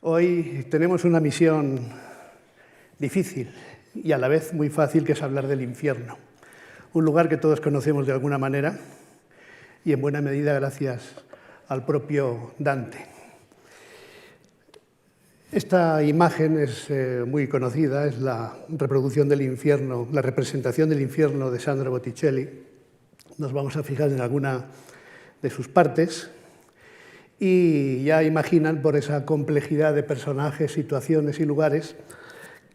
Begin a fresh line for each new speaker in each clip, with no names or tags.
Hoy tenemos una misión difícil y a la vez muy fácil, que es hablar del infierno, un lugar que todos conocemos de alguna manera y en buena medida gracias al propio Dante. Esta imagen es muy conocida, es la reproducción del infierno, la representación del infierno de Sandro Botticelli. Nos vamos a fijar en alguna de sus partes y ya imaginan, por esa complejidad de personajes, situaciones y lugares,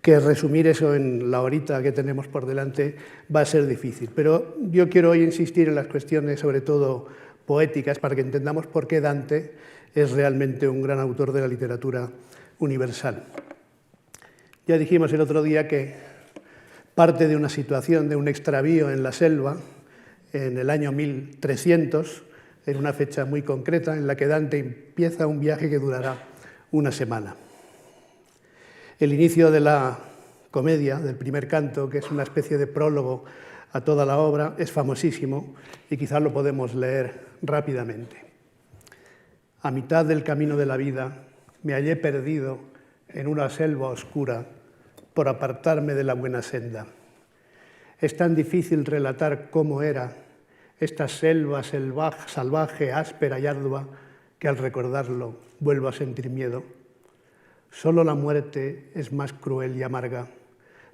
que resumir eso en la horita que tenemos por delante va a ser difícil. Pero yo quiero hoy insistir en las cuestiones, sobre todo poéticas, para que entendamos por qué Dante es realmente un gran autor de la literatura universal. Ya dijimos el otro día que parte de una situación, de un extravío en la selva, en el año 1300, en una fecha muy concreta, en la que Dante empieza un viaje que durará una semana. El inicio de la comedia, del primer canto, que es una especie de prólogo a toda la obra, es famosísimo y quizás lo podemos leer rápidamente. A mitad del camino de la vida me hallé perdido en una selva oscura por apartarme de la buena senda. Es tan difícil relatar cómo era esta selva salvaje, áspera y ardua, que al recordarlo vuelvo a sentir miedo. Solo la muerte es más cruel y amarga,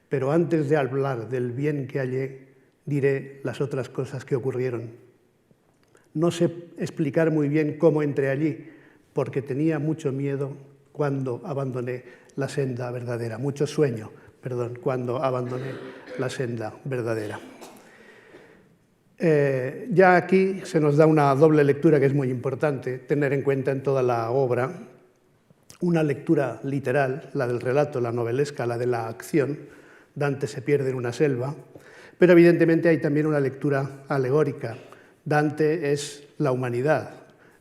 pero antes de hablar del bien que hallé, diré las otras cosas que ocurrieron. No sé explicar muy bien cómo entré allí, porque tenía mucho miedo cuando abandoné la senda verdadera, mucho sueño, cuando abandoné la senda verdadera. Ya aquí se nos da una doble lectura que es muy importante tener en cuenta en toda la obra. Una lectura literal, la del relato, la novelesca, la de la acción. Dante se pierde en una selva, pero evidentemente hay también una lectura alegórica. Dante es la humanidad,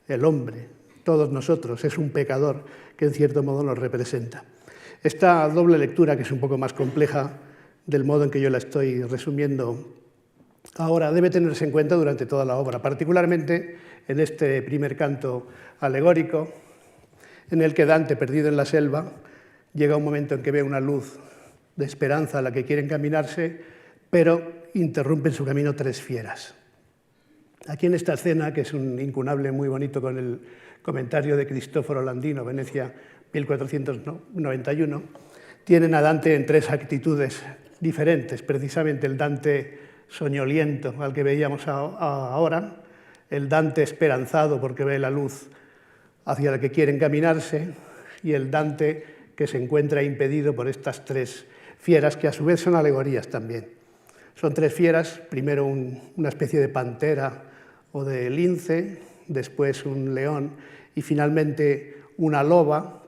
el hombre, todos nosotros, es un pecador que en cierto modo nos representa. Esta doble lectura, que es un poco más compleja del modo en que yo la estoy resumiendo ahora, debe tenerse en cuenta durante toda la obra, particularmente en este primer canto alegórico, en el que Dante, perdido en la selva, llega un momento en que ve una luz de esperanza a la que quiere encaminarse, pero interrumpen su camino tres fieras. Aquí en esta escena, que es un incunable muy bonito con el comentario de Cristoforo Landino, Venecia 1491, tienen a Dante en tres actitudes diferentes, precisamente el Dante soñoliento al que veíamos ahora, el Dante esperanzado porque ve la luz hacia la que quiere encaminarse, y el Dante que se encuentra impedido por estas tres fieras, que a su vez son alegorías también. Son tres fieras, primero una especie de pantera o de lince, después un león y finalmente una loba,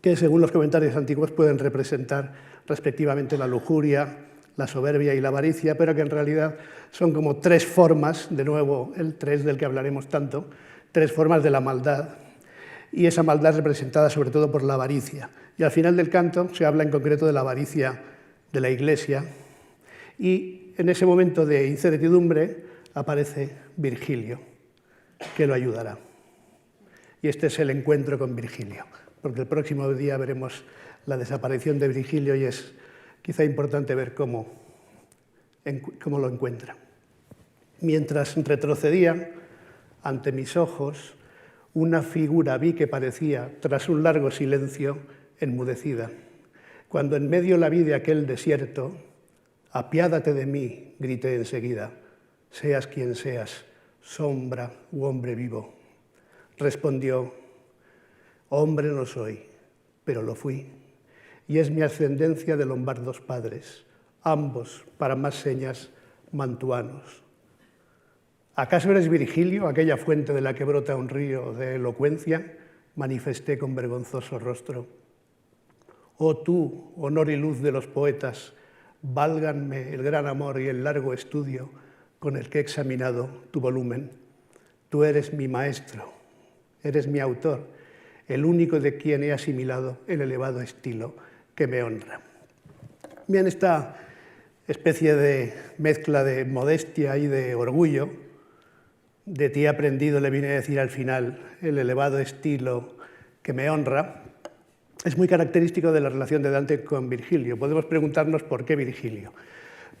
que según los comentarios antiguos pueden representar respectivamente la lujuria, la soberbia y la avaricia, pero que en realidad son como tres formas, de nuevo el tres del que hablaremos tanto, tres formas de la maldad, y esa maldad representada sobre todo por la avaricia. Y al final del canto se habla en concreto de la avaricia de la Iglesia, y en ese momento de incertidumbre aparece Virgilio, que lo ayudará. Y este es el encuentro con Virgilio, porque el próximo día veremos la desaparición de Virgilio y es quizá importante ver cómo lo encuentra. Mientras retrocedía, ante mis ojos, una figura vi que parecía, tras un largo silencio, enmudecida. Cuando en medio la vi de aquel desierto, apiádate de mí, grité enseguida, seas quien seas, sombra u hombre vivo. Respondió, hombre no soy, pero lo fui, y es mi ascendencia de lombardos padres, ambos, para más señas, mantuanos. ¿Acaso eres Virgilio, aquella fuente de la que brota un río de elocuencia? Manifesté con vergonzoso rostro. Oh tú, honor y luz de los poetas, válganme el gran amor y el largo estudio con el que he examinado tu volumen. Tú eres mi maestro, eres mi autor, el único de quien he asimilado el elevado estilo que me honra. Bien, esta especie de mezcla de modestia y de orgullo, de ti he aprendido, le vine a decir al final, el elevado estilo que me honra, es muy característico de la relación de Dante con Virgilio. Podemos preguntarnos por qué Virgilio.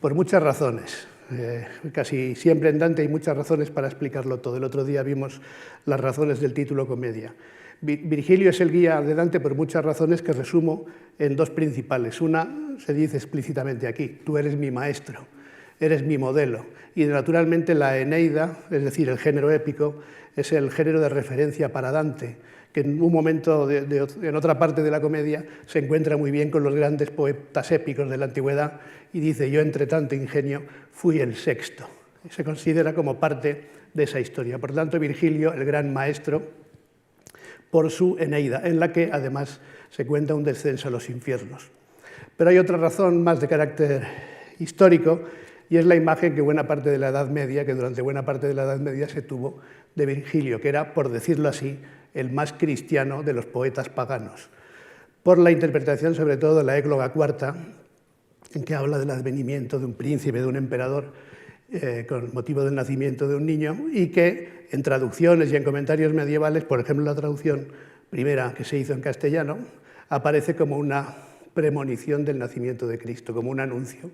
Por muchas razones. Casi siempre en Dante hay muchas razones para explicarlo todo. El otro día vimos las razones del título Comedia. Virgilio es el guía de Dante por muchas razones que resumo en dos principales. Una se dice explícitamente aquí: tú eres mi maestro, eres mi modelo. Y naturalmente la Eneida, es decir, el género épico, es el género de referencia para Dante, que en un momento, en otra parte de la comedia, se encuentra muy bien con los grandes poetas épicos de la antigüedad y dice: yo entre tanto ingenio fui el sexto. Y se considera como parte de esa historia. Por tanto, Virgilio, el gran maestro, por su Eneida, en la que además se cuenta un descenso a los infiernos. Pero hay otra razón más de carácter histórico, y es la imagen que buena parte de la Edad Media, que durante buena parte de la Edad Media se tuvo de Virgilio, que era, por decirlo así, el más cristiano de los poetas paganos, por la interpretación sobre todo de la Égloga IV, en que habla del advenimiento de un príncipe, de un emperador, con motivo del nacimiento de un niño, y que en traducciones y en comentarios medievales, por ejemplo la traducción primera que se hizo en castellano, aparece como una premonición del nacimiento de Cristo, como un anuncio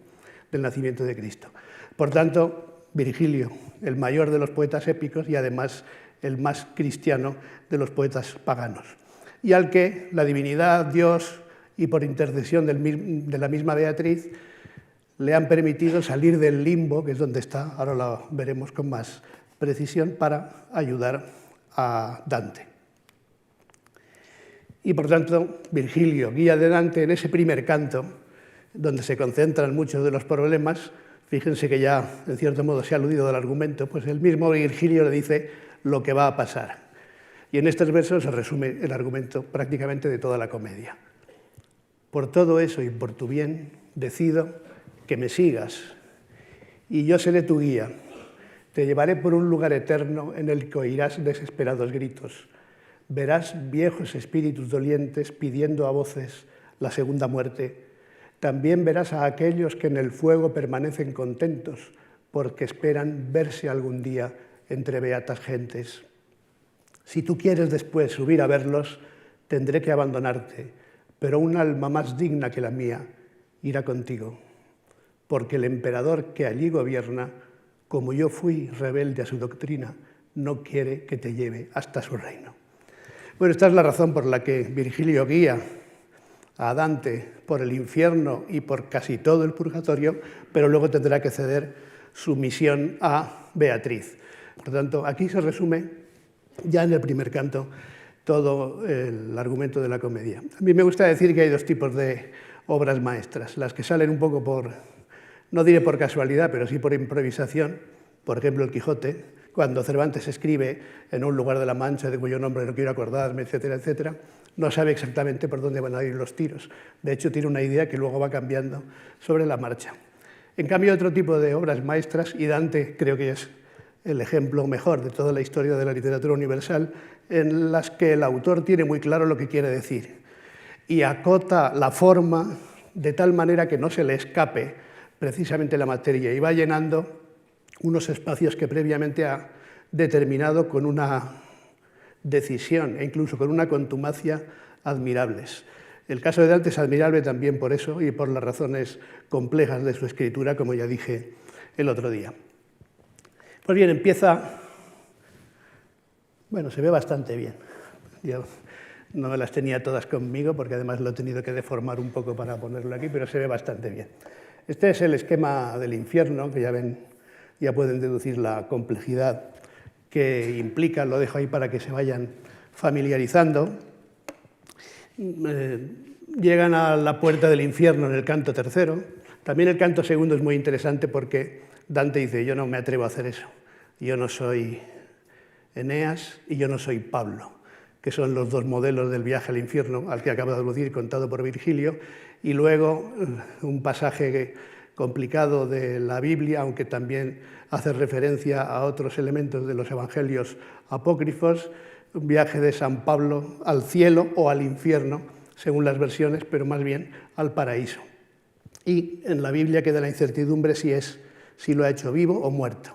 del nacimiento de Cristo. Por tanto, Virgilio, el mayor de los poetas épicos y además el más cristiano de los poetas paganos, y al que la divinidad, Dios, y por intercesión de la misma Beatriz, le han permitido salir del limbo, que es donde está, ahora lo veremos con más precisión, para ayudar a Dante. Y por tanto, Virgilio, guía de Dante en ese primer canto, donde se concentran muchos de los problemas. Fíjense que ya, en cierto modo, se ha aludido al argumento, pues el mismo Virgilio le dice lo que va a pasar. Y en estos versos se resume el argumento prácticamente de toda la comedia. Por todo eso y por tu bien, decido que me sigas, y yo seré tu guía. Te llevaré por un lugar eterno en el que oirás desesperados gritos. Verás viejos espíritus dolientes pidiendo a voces la segunda muerte. También verás a aquellos que en el fuego permanecen contentos porque esperan verse algún día entre beatas gentes. Si tú quieres después subir a verlos, tendré que abandonarte, pero un alma más digna que la mía irá contigo, porque el emperador que allí gobierna, como yo fui rebelde a su doctrina, no quiere que te lleve hasta su reino. Bueno, esta es la razón por la que Virgilio guía a Dante por el infierno y por casi todo el purgatorio, pero luego tendrá que ceder su misión a Beatriz. Por tanto, aquí se resume ya en el primer canto todo el argumento de la comedia. A mí me gusta decir que hay dos tipos de obras maestras: las que salen un poco por, no diré por casualidad, pero sí por improvisación. Por ejemplo, el Quijote, cuando Cervantes escribe en un lugar de la Mancha de cuyo nombre no quiero acordarme, etcétera, etcétera, no sabe exactamente por dónde van a ir los tiros. De hecho, tiene una idea que luego va cambiando sobre la marcha. En cambio, otro tipo de obras maestras, y Dante creo que es el ejemplo mejor de toda la historia de la literatura universal, en las que el autor tiene muy claro lo que quiere decir y acota la forma de tal manera que no se le escape precisamente la materia y va llenando unos espacios que previamente ha determinado con una decisión e incluso con una contumacia admirables. El caso de Dante es admirable también por eso y por las razones complejas de su escritura, como ya dije el otro día. Pues bien, empieza... Bueno, se ve bastante bien. Yo no me las tenía todas conmigo porque además lo he tenido que deformar un poco para ponerlo aquí, pero se ve bastante bien. Este es el esquema del infierno, que ya ven, ya pueden deducir la complejidad que implica. Lo dejo ahí para que se vayan familiarizando. Llegan a la puerta del infierno en el canto tercero. También el canto segundo es muy interesante porque Dante dice: yo no me atrevo a hacer eso. Yo no soy Eneas y yo no soy Pablo, que son los dos modelos del viaje al infierno al que acabo de aludir, contado por Virgilio. Y luego un pasaje complicado de la Biblia, aunque también hace referencia a otros elementos de los evangelios apócrifos, un viaje de San Pablo al cielo o al infierno, según las versiones, pero más bien al paraíso. Y en la Biblia queda la incertidumbre si lo ha hecho vivo o muerto,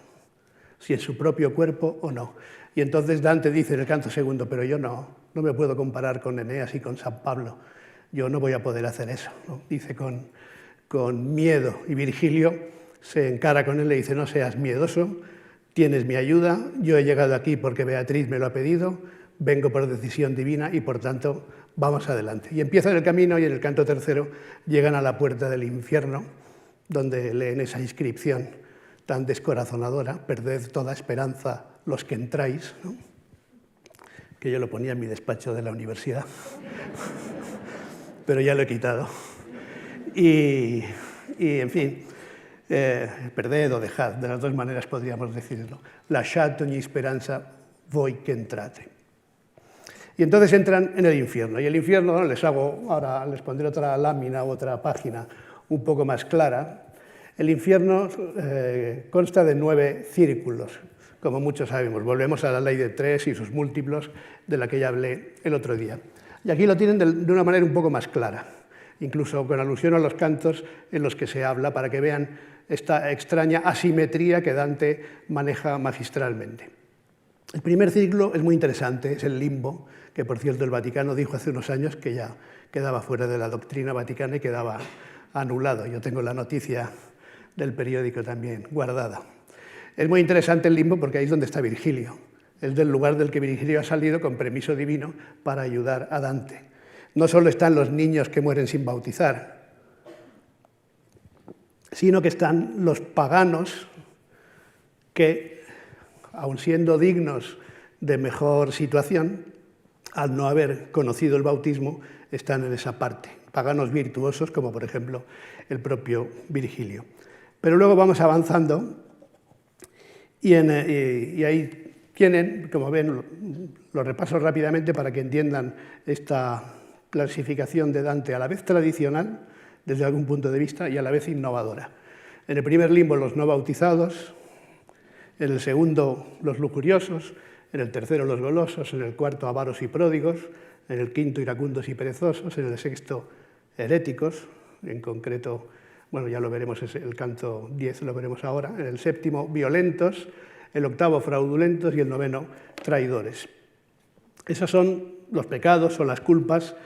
si en su propio cuerpo o no. Y entonces Dante dice en el canto segundo: pero yo no, no me puedo comparar con Eneas y con San Pablo, yo no voy a poder hacer eso, ¿no? Dice con miedo, y Virgilio se encara con él y le dice, no seas miedoso, tienes mi ayuda, yo he llegado aquí porque Beatriz me lo ha pedido, vengo por decisión divina y por tanto vamos adelante. Y empiezan el camino y en el canto tercero llegan a la puerta del infierno, donde leen esa inscripción tan descorazonadora, perded toda esperanza los que entráis, ¿no? Que yo lo ponía en mi despacho de la universidad, pero ya lo he quitado. Y en fin, perded o dejad, de las dos maneras podríamos decirlo. Lasciate ogni speranza voi che entrate. Y entonces entran en el infierno. Y el infierno, ¿no? Ahora les pondré otra lámina, otra página un poco más clara. El infierno consta de 9 círculos, como muchos sabemos. Volvemos a la ley de 3 y sus múltiplos, de la que ya hablé el otro día. Y aquí lo tienen de una manera un poco más clara, incluso con alusión a los cantos en los que se habla, para que vean esta extraña asimetría que Dante maneja magistralmente. El primer círculo es muy interesante, es el limbo, que por cierto el Vaticano dijo hace unos años que ya quedaba fuera de la doctrina vaticana y quedaba anulado. Yo tengo la noticia del periódico también guardada. Es muy interesante el limbo porque ahí es donde está Virgilio. Es del lugar del que Virgilio ha salido con permiso divino para ayudar a Dante. No solo están los niños que mueren sin bautizar, sino que están los paganos que, aun siendo dignos de mejor situación, al no haber conocido el bautismo, están en esa parte. Paganos virtuosos, como por ejemplo el propio Virgilio. Pero luego vamos avanzando y ahí tienen, como ven, lo repaso rápidamente para que entiendan esta clasificación de Dante a la vez tradicional, desde algún punto de vista, y a la vez innovadora. En el primer limbo, los no bautizados; en el segundo, los lujuriosos; en el tercero, los golosos; en el cuarto, avaros y pródigos; en el quinto, iracundos y perezosos; en el sexto, heréticos, en concreto, bueno, ya lo veremos, es el canto 10, lo veremos ahora; en el séptimo, violentos; el octavo, fraudulentos; y el noveno, traidores. Esos son los pecados o las culpas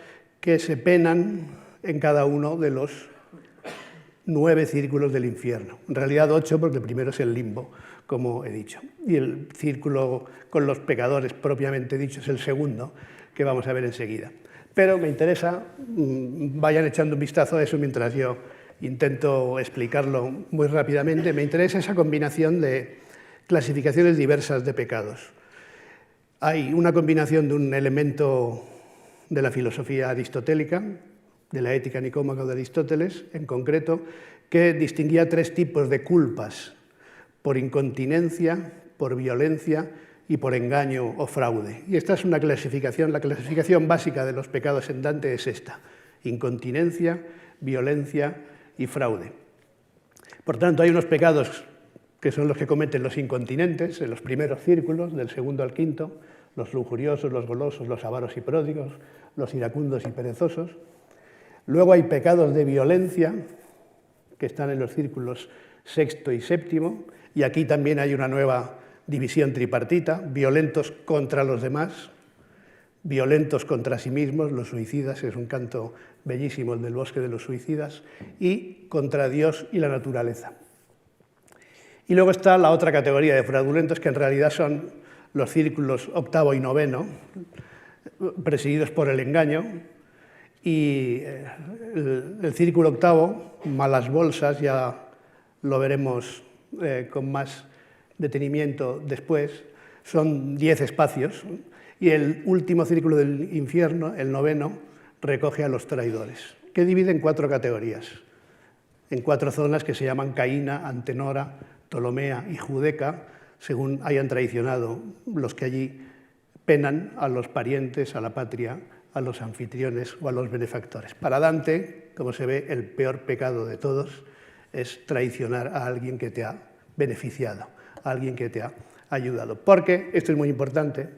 que se penan en cada uno de los 9 círculos del infierno. En realidad 8, porque el primero es el limbo, como he dicho. Y el círculo con los pecadores propiamente dicho es el segundo, que vamos a ver enseguida. Pero me interesa, vayan echando un vistazo a eso mientras yo intento explicarlo muy rápidamente, me interesa esa combinación de clasificaciones diversas de pecados. Hay una combinación de un elemento de la filosofía aristotélica, de la ética nicómaca de Aristóteles, en concreto, que distinguía 3 tipos de culpas: por incontinencia, por violencia y por engaño o fraude. Y esta es una clasificación, la clasificación básica de los pecados en Dante es esta: incontinencia, violencia y fraude. Por tanto, hay unos pecados que son los que cometen los incontinentes, en los primeros círculos, del segundo al quinto: los lujuriosos, los golosos, los avaros y pródigos, los iracundos y perezosos. Luego hay pecados de violencia, que están en los círculos sexto y séptimo, y aquí también hay una nueva división tripartita: violentos contra los demás, violentos contra sí mismos, los suicidas, es un canto bellísimo el del bosque de los suicidas, y contra Dios y la naturaleza. Y luego está la otra categoría de fraudulentos, que en realidad son los círculos octavo y noveno, presididos por el engaño, y el círculo octavo, malas bolsas, ya lo veremos con más detenimiento después, son 10 espacios, y el último círculo del infierno, el noveno, recoge a los traidores, que divide en 4 categorías, en 4 zonas que se llaman Caína, Antenora, Ptolomea y Judeca, según hayan traicionado los que allí penan a los parientes, a la patria, a los anfitriones o a los benefactores. Para Dante, como se ve, el peor pecado de todos es traicionar a alguien que te ha beneficiado, a alguien que te ha ayudado. Porque, esto es muy importante,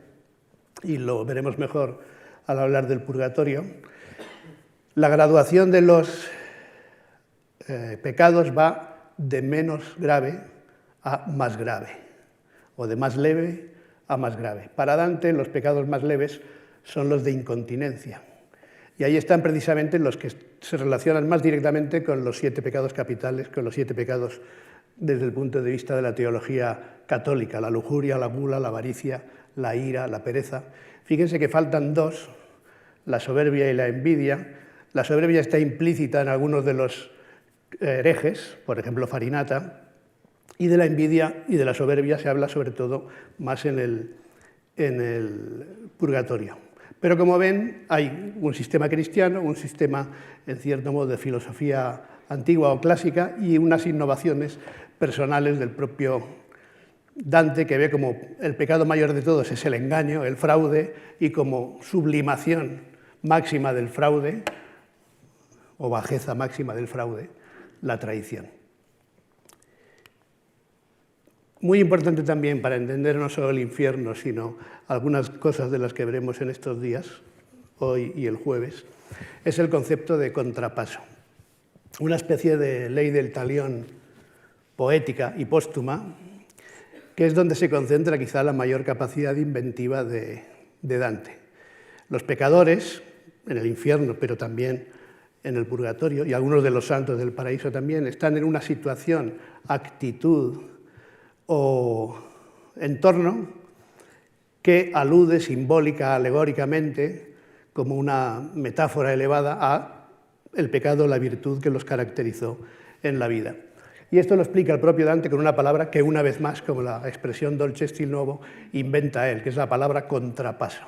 y lo veremos mejor al hablar del purgatorio, la graduación de los pecados va de menos grave a más grave, o de más leve a más grave. Para Dante, los pecados más leves son los de incontinencia. Y ahí están precisamente los que se relacionan más directamente con los 7 pecados capitales, con los 7 pecados desde el punto de vista de la teología católica: la lujuria, la gula, la avaricia, la ira, la pereza. Fíjense que faltan 2, la soberbia y la envidia. La soberbia está implícita en algunos de los herejes, por ejemplo Farinata, y de la envidia y de la soberbia se habla sobre todo más en el purgatorio. Pero como ven, hay un sistema cristiano, un sistema en cierto modo de filosofía antigua o clásica y unas innovaciones personales del propio Dante, que ve como el pecado mayor de todos es el engaño, el fraude, y como sublimación máxima del fraude, o bajeza máxima del fraude, la traición. Muy importante también para entender no solo el infierno, sino algunas cosas de las que veremos en estos días, hoy y el jueves, es el concepto de contrapaso. Una especie de ley del talión poética y póstuma, que es donde se concentra quizá la mayor capacidad inventiva de Dante. Los pecadores, en el infierno, pero también en el purgatorio, y algunos de los santos del paraíso también, están en una situación, actitud o entorno que alude simbólica, alegóricamente, como una metáfora elevada a el pecado, la virtud que los caracterizó en la vida. Y esto lo explica el propio Dante con una palabra que, una vez más, como la expresión dolce stil novo, inventa él, que es la palabra contrapaso.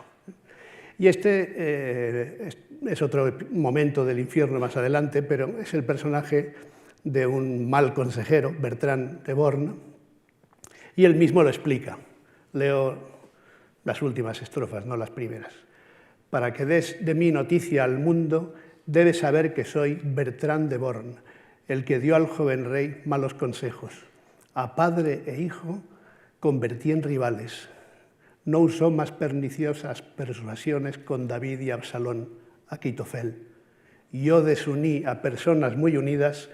Y este es otro momento del infierno más adelante, pero es el personaje de un mal consejero, Bertrand de Born, y él mismo lo explica. Leo las últimas estrofas, no las primeras. Para que des de mí noticia al mundo, debes saber que soy Bertrand de Born, el que dio al joven rey malos consejos. A padre e hijo convertí en rivales. No usó más perniciosas persuasiones con David y Absalón, Aquitofel. Yo desuní a personas muy unidas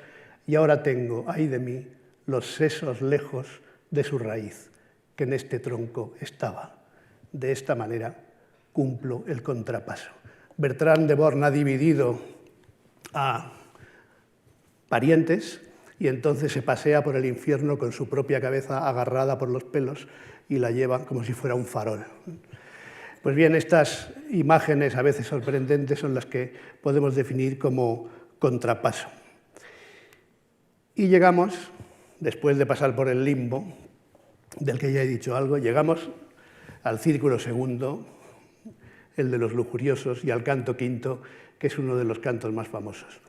y ahora tengo, ay de mí, los sesos lejos de su raíz, que en este tronco estaba. De esta manera cumplo el contrapaso. Bertrand de Born ha dividido a parientes y entonces se pasea por el infierno con su propia cabeza agarrada por los pelos y la lleva como si fuera un farol. Pues bien, estas imágenes a veces sorprendentes son las que podemos definir como contrapaso. Y llegamos, después de pasar por el limbo, del que ya he dicho algo, llegamos al círculo segundo, el de los lujuriosos, y al canto quinto, que es uno de los cantos más famosos.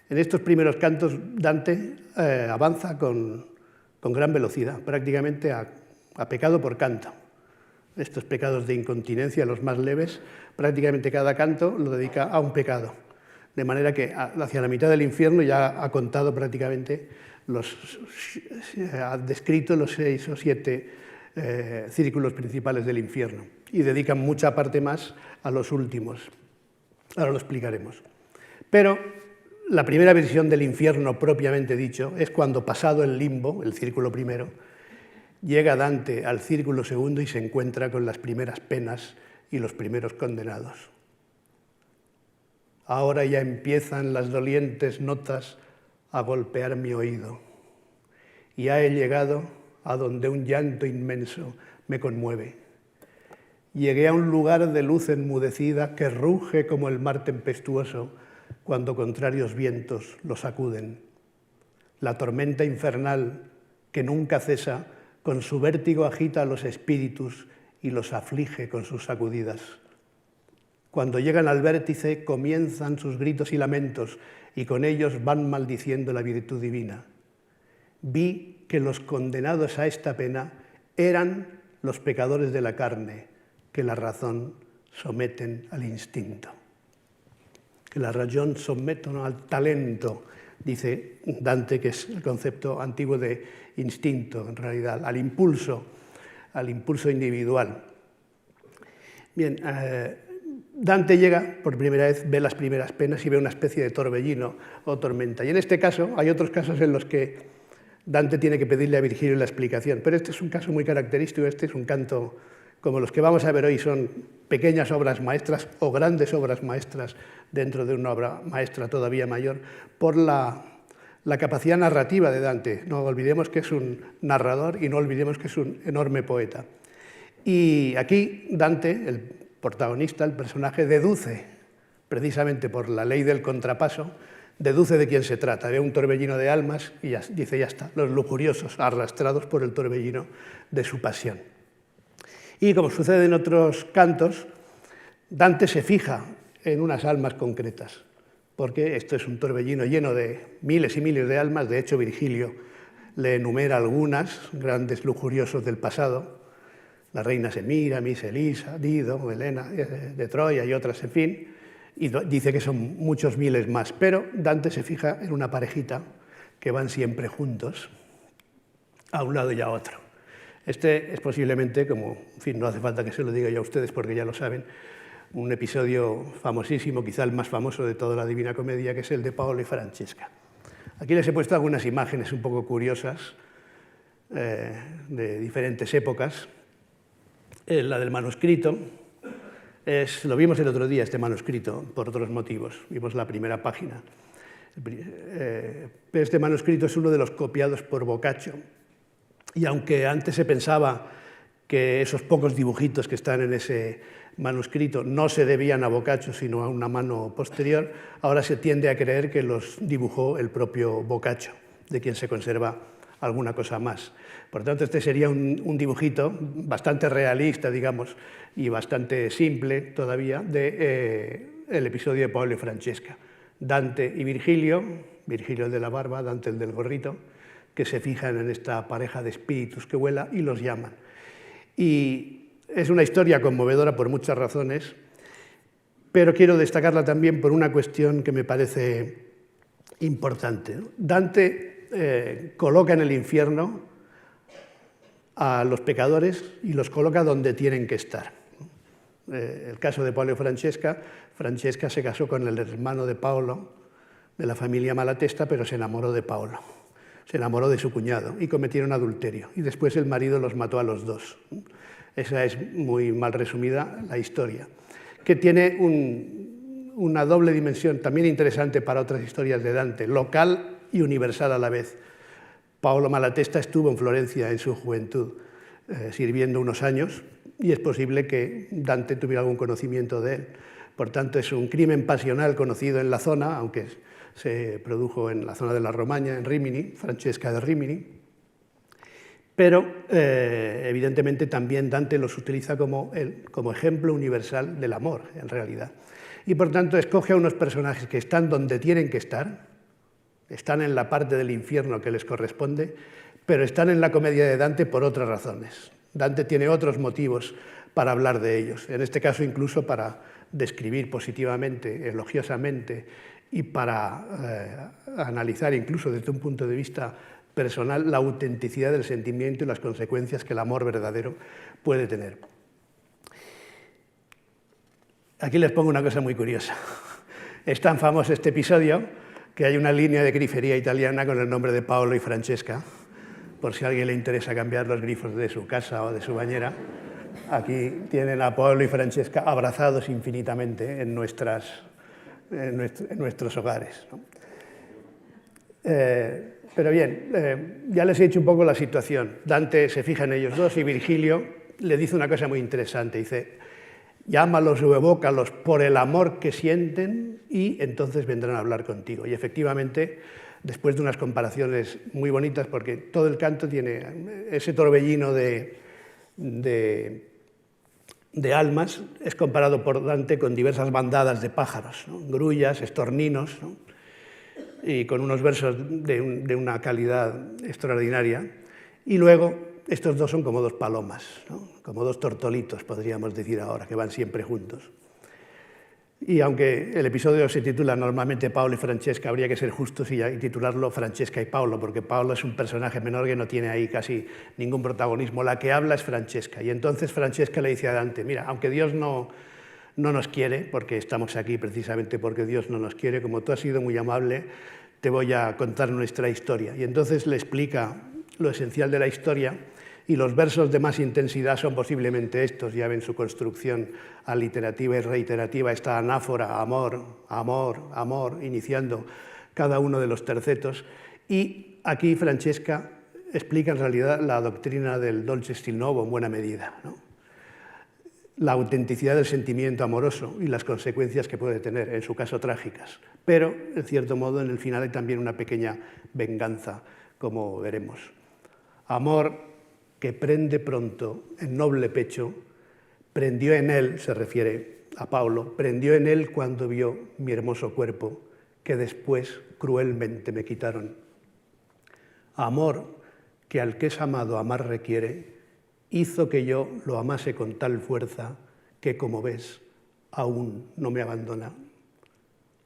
En estos primeros cantos Dante avanza con gran velocidad, prácticamente a pecado por canto. Estos pecados de incontinencia, los más leves, prácticamente cada canto lo dedica a un pecado. De manera que hacia la mitad del infierno ya ha contado prácticamente, ha descrito los 6 o 7 círculos principales del infierno. Y dedican mucha parte más a los últimos. Ahora lo explicaremos. Pero la primera visión del infierno propiamente dicho es cuando, pasado el limbo, el círculo primero, llega Dante al círculo segundo y se encuentra con las primeras penas y los primeros condenados. Ahora ya empiezan las dolientes notas a golpear mi oído. Ya he llegado a donde un llanto inmenso me conmueve. Llegué a un lugar de luz enmudecida que ruge como el mar tempestuoso cuando contrarios vientos lo sacuden. La tormenta infernal que nunca cesa con su vértigo agita a los espíritus y los aflige con sus sacudidas. Cuando llegan al vértice comienzan sus gritos y lamentos y con ellos van maldiciendo la virtud divina. Vi que los condenados a esta pena eran los pecadores de la carne, que la razón someten al instinto. Que la razón someten al talento, dice Dante, que es el concepto antiguo de instinto, en realidad, al impulso individual. Bien, Dante llega, por primera vez, ve las primeras penas y ve una especie de torbellino o tormenta. Y en este caso, hay otros casos en los que Dante tiene que pedirle a Virgilio la explicación, pero este es un caso muy característico, este es un canto como los que vamos a ver hoy son pequeñas obras maestras o grandes obras maestras dentro de una obra maestra todavía mayor, por la capacidad narrativa de Dante. No olvidemos que es un narrador y no olvidemos que es un enorme poeta. Y aquí Dante, el protagonista, el personaje, deduce, precisamente por la ley del contrapaso, deduce de quién se trata. Ve un torbellino de almas y dice, ya está, los lujuriosos arrastrados por el torbellino de su pasión. Y como sucede en otros cantos, Dante se fija en unas almas concretas, porque esto es un torbellino lleno de miles y miles de almas. De hecho, Virgilio le enumera algunas, grandes lujuriosos del pasado, la reina Semíramis, Elisa, Dido, Helena de Troya y otras, en fin, y dice que son muchos miles más, pero Dante se fija en una parejita que van siempre juntos, a un lado y a otro. Este es posiblemente, como, en fin, no hace falta que se lo diga yo a ustedes porque ya lo saben, un episodio famosísimo, quizá el más famoso de toda la Divina Comedia, que es el de Paolo y Francesca. Aquí les he puesto algunas imágenes un poco curiosas de diferentes épocas. La del manuscrito, lo vimos el otro día, este manuscrito, por otros motivos. Vimos la primera página. Este manuscrito es uno de los copiados por Boccaccio. Y aunque antes se pensaba que esos pocos dibujitos que están en ese manuscrito no se debían a Boccaccio, sino a una mano posterior, ahora se tiende a creer que los dibujó el propio Boccaccio, de quien se conserva alguna cosa más. Por tanto, este sería un dibujito bastante realista, digamos, y bastante simple todavía, del episodio de Paolo y Francesca. Dante y Virgilio, Virgilio el de la barba, Dante el del gorrito, que se fijan en esta pareja de espíritus que vuela y los llaman. Y es una historia conmovedora por muchas razones, pero quiero destacarla también por una cuestión que me parece importante. Dante coloca en el infierno a los pecadores y los coloca donde tienen que estar. El caso de Paolo y Francesca, Francesca se casó con el hermano de Paolo, de la familia Malatesta, pero se enamoró de Paolo. Se enamoró de su cuñado y cometieron adulterio. Y después el marido los mató a los dos. Esa es, muy mal resumida, la historia, que tiene una doble dimensión también interesante para otras historias de Dante, local y universal a la vez. Paolo Malatesta estuvo en Florencia en su juventud, sirviendo unos años, y es posible que Dante tuviera algún conocimiento de él. Por tanto, es un crimen pasional conocido en la zona, aunque se produjo en la zona de la Romaña, en Rimini, Francesca de Rimini, pero evidentemente también Dante los utiliza como ejemplo universal del amor, en realidad. Y por tanto escoge a unos personajes que están donde tienen que estar, están en la parte del infierno que les corresponde, pero están en la comedia de Dante por otras razones. Dante tiene otros motivos para hablar de ellos, en este caso incluso para describir positivamente, elogiosamente, y para analizar incluso desde un punto de vista personal la autenticidad del sentimiento y las consecuencias que el amor verdadero puede tener. Aquí les pongo una cosa muy curiosa. Es tan famoso este episodio que hay una línea de grifería italiana con el nombre de Paolo y Francesca, por si a alguien le interesa cambiar los grifos de su casa o de su bañera. Aquí tienen a Paolo y Francesca abrazados infinitamente en nuestros hogares, ¿no? Pero bien, ya les he dicho un poco la situación. Dante se fija en ellos dos y Virgilio le dice una cosa muy interesante. Dice, llámalos o evócalos por el amor que sienten y entonces vendrán a hablar contigo. Y efectivamente, después de unas comparaciones muy bonitas, porque todo el canto tiene ese torbellino de almas, es comparado por Dante con diversas bandadas de pájaros, ¿no? Grullas, estorninos, ¿no? Y con unos versos de una calidad extraordinaria. Y luego, estos dos son como dos palomas, ¿no? Como dos tortolitos, podríamos decir ahora, que van siempre juntos. Y aunque el episodio se titula normalmente Paolo y Francesca, habría que ser justos y titularlo Francesca y Paolo, porque Paolo es un personaje menor que no tiene ahí casi ningún protagonismo. La que habla es Francesca. Y entonces Francesca le dice a Dante, mira, aunque Dios no nos quiere, porque estamos aquí precisamente porque Dios no nos quiere, como tú has sido muy amable, te voy a contar nuestra historia. Y entonces le explica lo esencial de la historia Y los versos de más intensidad son posiblemente estos, ya ven su construcción aliterativa y reiterativa, esta anáfora, amor, amor, amor, iniciando cada uno de los tercetos. Y aquí Francesca explica en realidad la doctrina del dolce stil novo en buena medida, ¿no? La autenticidad del sentimiento amoroso y las consecuencias que puede tener, en su caso trágicas. Pero, en cierto modo, en el final hay también una pequeña venganza, como veremos. Amor que prende pronto en noble pecho, prendió en él, se refiere a Paulo, prendió en él cuando vio mi hermoso cuerpo, que después cruelmente me quitaron. Amor que al que es amado amar requiere, hizo que yo lo amase con tal fuerza que, como ves, aún no me abandona.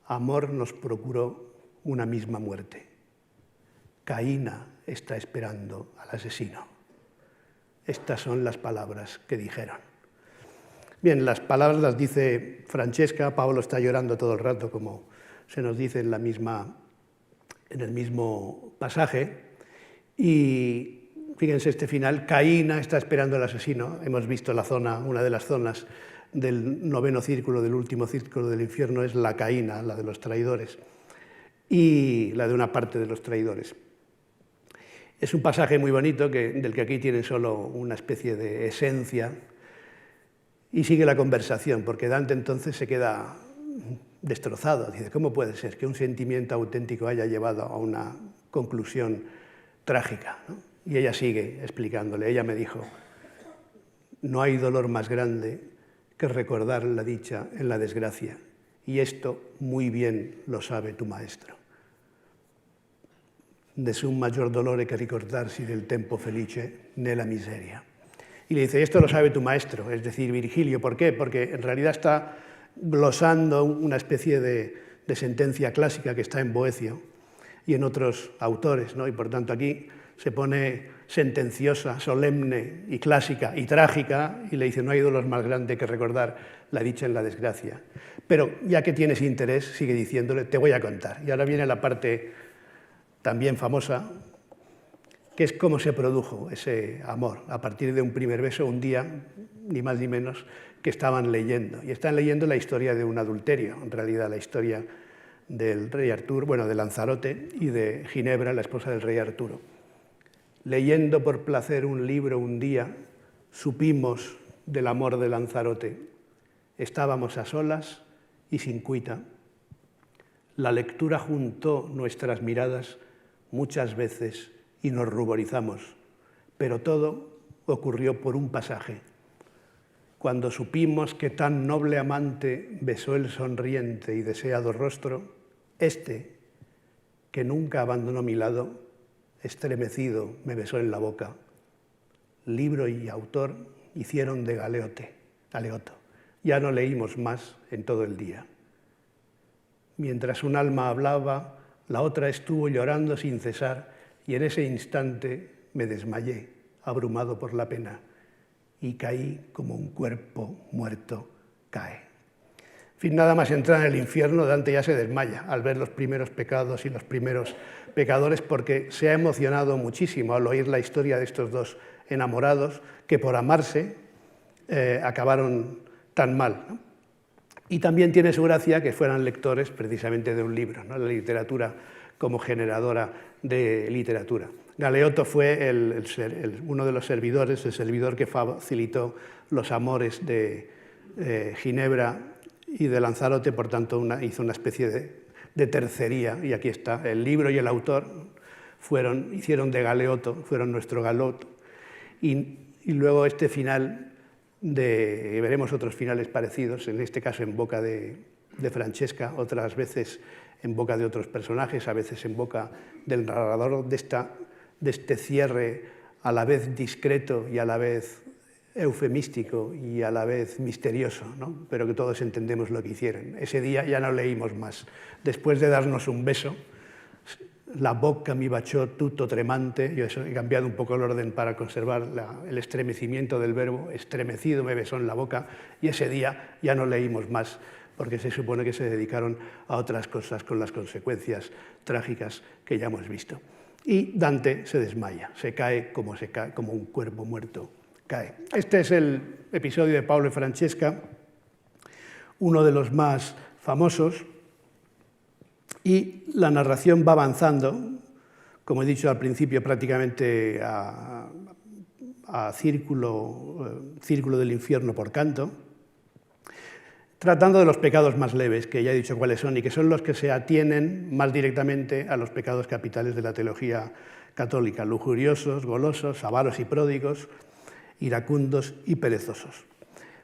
Amor nos procuró una misma muerte. Caína está esperando al asesino. Estas son las palabras que dijeron. Bien, las palabras las dice Francesca, Pablo está llorando todo el rato, como se nos dice en el mismo pasaje, y fíjense este final, Caína está esperando al asesino. Hemos visto la zona, una de las zonas del noveno círculo, del último círculo del infierno, es la Caína, la de los traidores, y la de una parte de los traidores. Es un pasaje muy bonito, del que aquí tiene solo una especie de esencia, y sigue la conversación, porque Dante entonces se queda destrozado. Dice, ¿cómo puede ser que un sentimiento auténtico haya llevado a una conclusión trágica, ¿no? Y ella sigue explicándole. Ella me dijo, no hay dolor más grande que recordar la dicha en la desgracia, y esto muy bien lo sabe tu maestro. Nessun maggior dolore che ricordarsi del tempo felice nella miseria. Y le dice, esto lo sabe tu maestro, es decir, Virgilio. ¿Por qué? Porque en realidad está glosando una especie de sentencia clásica que está en Boecio y en otros autores, ¿no? Y por tanto aquí se pone sentenciosa, solemne y clásica y trágica, y le dice, no hay dolor más grande que recordar la dicha en la desgracia. Pero ya que tienes interés, sigue diciéndole, te voy a contar. Y ahora viene la parte también famosa, que es cómo se produjo ese amor, a partir de un primer beso, un día, ni más ni menos, que estaban leyendo. Y están leyendo la historia de un adulterio, en realidad la historia del rey Arturo, bueno, de Lanzarote y de Ginebra, la esposa del rey Arturo. Leyendo por placer un libro un día, supimos del amor de Lanzarote. Estábamos a solas y sin cuita. La lectura juntó nuestras miradas muchas veces y nos ruborizamos, pero todo ocurrió por un pasaje. Cuando supimos que tan noble amante besó el sonriente y deseado rostro, este, que nunca abandonó mi lado, estremecido me besó en la boca. Libro y autor hicieron de Galeoto. Ya no leímos más en todo el día. Mientras un alma hablaba, la otra estuvo llorando sin cesar, y en ese instante me desmayé, abrumado por la pena, y caí como un cuerpo muerto cae. En fin, nada más entrar en el infierno, Dante ya se desmaya al ver los primeros pecados y los primeros pecadores, porque se ha emocionado muchísimo al oír la historia de estos dos enamorados que por amarse acabaron tan mal, ¿no? Y también tiene su gracia que fueran lectores precisamente de un libro, ¿no? La literatura como generadora de literatura. Galeoto fue uno de los servidores, el servidor que facilitó los amores de Ginebra y de Lanzarote, por tanto hizo una especie de tercería, y aquí está, el libro y el autor hicieron de Galeoto, fueron nuestro Galeoto, y luego este final, veremos otros finales parecidos, en este caso en boca de Francesca, otras veces en boca de otros personajes, a veces en boca del narrador, de este cierre a la vez discreto y a la vez eufemístico y a la vez misterioso, ¿no? Pero que todos entendemos lo que hicieron. Ese día ya no leímos más. Después de darnos un beso, la boca mi baciò tutto tremante, yo he cambiado un poco el orden para conservar el estremecimiento del verbo, estremecido me besó en la boca, y ese día ya no leímos más, porque se supone que se dedicaron a otras cosas con las consecuencias trágicas que ya hemos visto. y Dante se desmaya, se cae como un cuerpo muerto cae. Este es el episodio de Paolo y Francesca, uno de los más famosos, y la narración va avanzando, como he dicho al principio, prácticamente a círculo del infierno por canto, tratando de los pecados más leves, que ya he dicho cuáles son, y que son los que se atienen más directamente a los pecados capitales de la teología católica: lujuriosos, golosos, avaros y pródigos, iracundos y perezosos.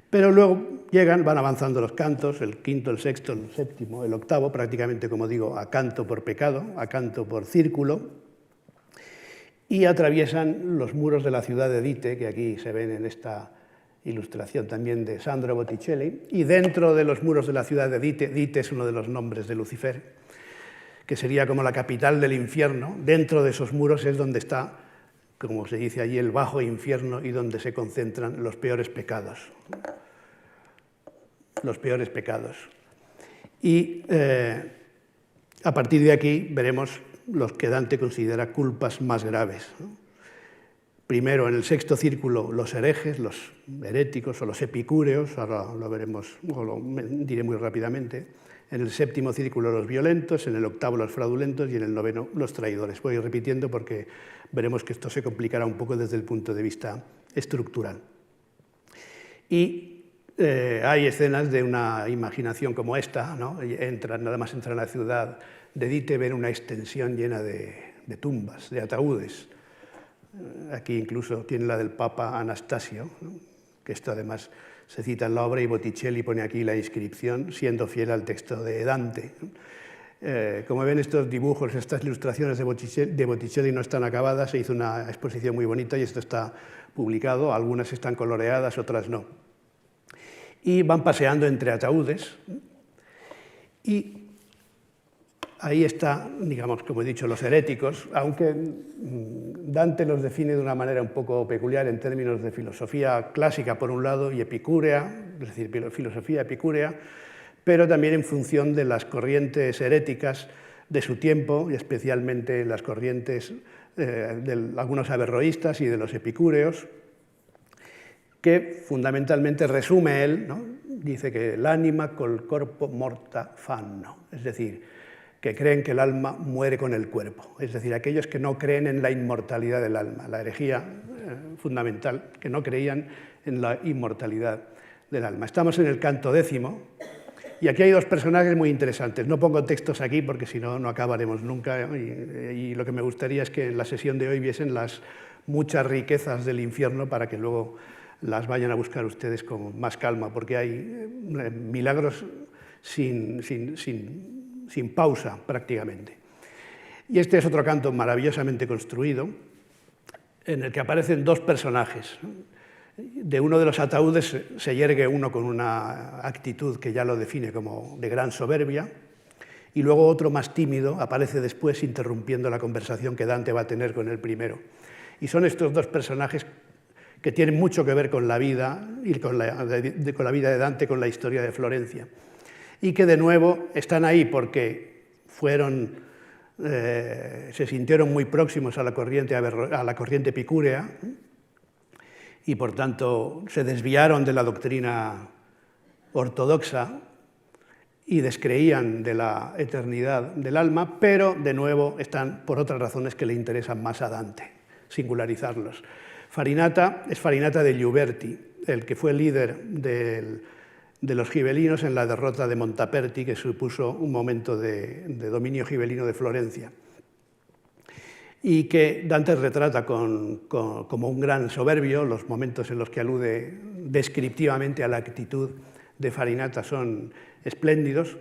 Pero luego van avanzando los cantos, el quinto, el sexto, el séptimo, el octavo, prácticamente, como digo, a canto por pecado, a canto por círculo, y atraviesan los muros de la ciudad de Dite, que aquí se ven en esta ilustración también de Sandro Botticelli, y dentro de los muros de la ciudad de Dite, Dite es uno de los nombres de Lucifer, que sería como la capital del infierno. Dentro de esos muros es donde está, como se dice allí, el bajo infierno, y donde se concentran los peores pecados. Los peores pecados. Y a partir de aquí veremos los que Dante considera culpas más graves, ¿no? Primero, en el sexto círculo, los herejes, los heréticos o los epicúreos, ahora lo veremos, o lo diré muy rápidamente. En el séptimo círculo, los violentos, en el octavo, los fraudulentos, y en el noveno, los traidores. Voy repitiendo porque veremos que esto se complicará un poco desde el punto de vista estructural. Y hay escenas de una imaginación como esta, ¿no? Nada más entran a la ciudad de Dite, ven una extensión llena de tumbas, de ataúdes. Aquí incluso tiene la del Papa Anastasio, ¿no? Que esto además se cita en la obra, y Botticelli pone aquí la inscripción, siendo fiel al texto de Dante. Como ven, estos dibujos, estas ilustraciones de Botticelli no están acabadas, se hizo una exposición muy bonita y esto está publicado, algunas están coloreadas, otras no. Y van paseando entre ataúdes, y ahí está, digamos, como he dicho, los heréticos, aunque Dante los define de una manera un poco peculiar en términos de filosofía clásica, por un lado, y epicúrea, es decir, filosofía epicúrea, pero también en función de las corrientes heréticas de su tiempo, y especialmente las corrientes de algunos averroístas y de los epicúreos, que fundamentalmente resume él, ¿no? Dice que l'anima col corpo morta fanno, es decir, que creen que el alma muere con el cuerpo, es decir, aquellos que no creen en la inmortalidad del alma, la herejía fundamental, que no creían en la inmortalidad del alma. Estamos en el canto décimo, y aquí hay dos personajes muy interesantes. No pongo textos aquí porque si no, no acabaremos nunca, y lo que me gustaría es que en la sesión de hoy viesen las muchas riquezas del infierno para que luego las vayan a buscar ustedes con más calma, porque hay milagros sin pausa prácticamente. Y este es otro canto maravillosamente construido, en el que aparecen dos personajes. De uno de los ataúdes se yergue uno con una actitud que ya lo define como de gran soberbia, y luego otro más tímido aparece después interrumpiendo la conversación que Dante va a tener con el primero. Y son estos dos personajes que tienen mucho que ver con la vida, y con la vida de Dante, con la historia de Florencia, y que de nuevo están ahí porque se sintieron muy próximos a la corriente epicúrea, y por tanto se desviaron de la doctrina ortodoxa y descreían de la eternidad del alma, pero de nuevo están por otras razones que le interesan más a Dante, singularizarlos. Farinata es Farinata de Ghiuberti, el que fue líder de los gibelinos en la derrota de Montaperti, que supuso un momento de dominio gibelino de Florencia, y que Dante retrata como un gran soberbio. Los momentos en los que alude descriptivamente a la actitud de Farinata son espléndidos,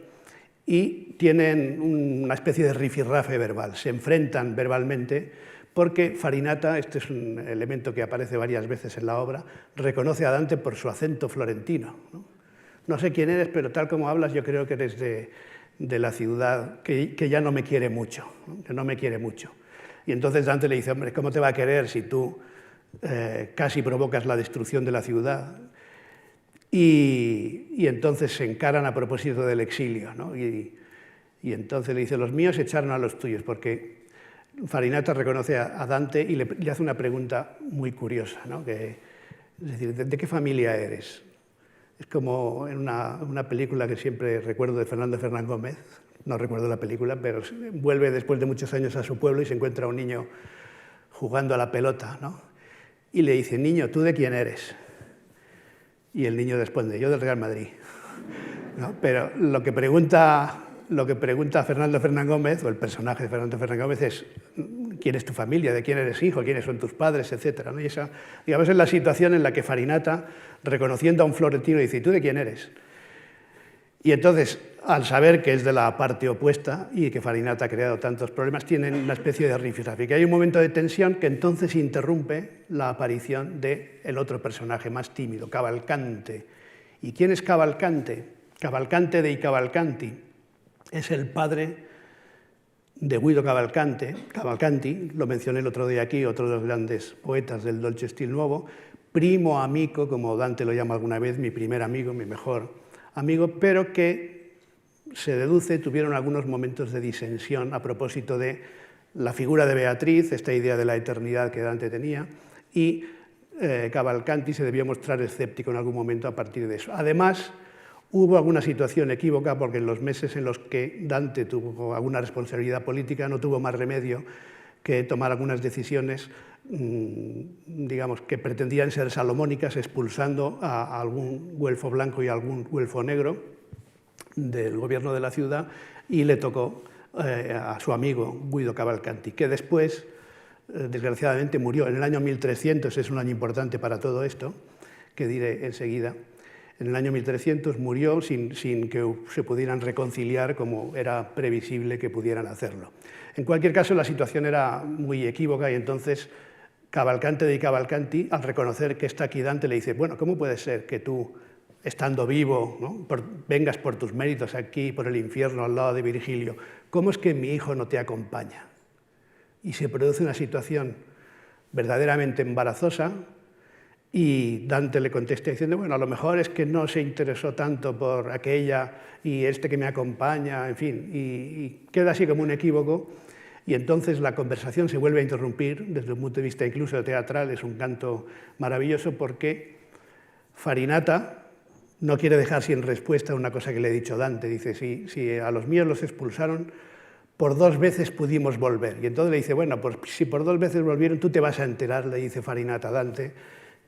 y tienen una especie de rifirrafe verbal, se enfrentan verbalmente, porque Farinata, este es un elemento que aparece varias veces en la obra, reconoce a Dante por su acento florentino, ¿no? No sé quién eres, pero tal como hablas yo creo que eres de la ciudad que ya no me quiere mucho, ¿no? Que no me quiere mucho. Y entonces Dante le dice, hombre, ¿cómo te va a querer si tú casi provocas la destrucción de la ciudad? Y entonces se encaran a propósito del exilio, ¿no? Y entonces le dice, los míos echaron a los tuyos, porque Farinata reconoce a Dante y le hace una pregunta muy curiosa, ¿no? Es decir, ¿de qué familia eres? Es como en una película que siempre recuerdo de Fernando Fernán Gómez, no recuerdo la película, pero vuelve después de muchos años a su pueblo y se encuentra a un niño jugando a la pelota, ¿no? Y le dice, niño, ¿tú de quién eres? Y el niño responde, yo del Real Madrid, ¿no? Pero lo que pregunta Fernando Fernán Gómez, o el personaje de Fernando Fernán Gómez, es quién es tu familia, de quién eres hijo, quiénes son tus padres, etcétera, ¿no? Y esa, digamos, es la situación en la que Farinata, reconociendo a un florentino, dice, ¿tú de quién eres? Y entonces, al saber que es de la parte opuesta y que Farinata ha creado tantos problemas, tienen una especie de rifirrafe. Que hay un momento de tensión que entonces interrumpe la aparición del otro personaje más tímido, Cavalcante. ¿Y quién es Cavalcante? Cavalcante de I Cavalcanti. Es el padre de Guido Cavalcanti, lo mencioné el otro día aquí, otro de los grandes poetas del Dolce Stil Nuovo, primo amico, como Dante lo llama alguna vez, mi primer amigo, mi mejor amigo, pero que se deduce tuvieron algunos momentos de disensión a propósito de la figura de Beatriz, esta idea de la eternidad que Dante tenía, y Cavalcanti se debió mostrar escéptico en algún momento a partir de eso. Además, hubo alguna situación equívoca porque en los meses en los que Dante tuvo alguna responsabilidad política no tuvo más remedio que tomar algunas decisiones, digamos, que pretendían ser salomónicas, expulsando a algún güelfo blanco y a algún güelfo negro del gobierno de la ciudad, y le tocó a su amigo Guido Cavalcanti, que después, desgraciadamente, murió en el año 1300, es un año importante para todo esto, que diré enseguida. En el año 1300 murió sin que se pudieran reconciliar como era previsible que pudieran hacerlo. En cualquier caso, la situación era muy equívoca y entonces Cavalcante de Cavalcanti, al reconocer que está aquí Dante, le dice, bueno, ¿cómo puede ser que tú, estando vivo, ¿no? vengas por tus méritos aquí, por el infierno, al lado de Virgilio? ¿Cómo es que mi hijo no te acompaña? Y se produce una situación verdaderamente embarazosa. Y Dante le contesta diciendo, bueno, a lo mejor es que no se interesó tanto por aquella y este que me acompaña, en fin, y queda así como un equívoco. Y entonces la conversación se vuelve a interrumpir desde un punto de vista incluso teatral, es un canto maravilloso porque Farinata no quiere dejar sin respuesta una cosa que le ha dicho Dante. Dice, si a los míos los expulsaron, por 2 veces pudimos volver. Y entonces le dice, bueno, pues si por 2 veces volvieron, tú te vas a enterar, le dice Farinata a Dante,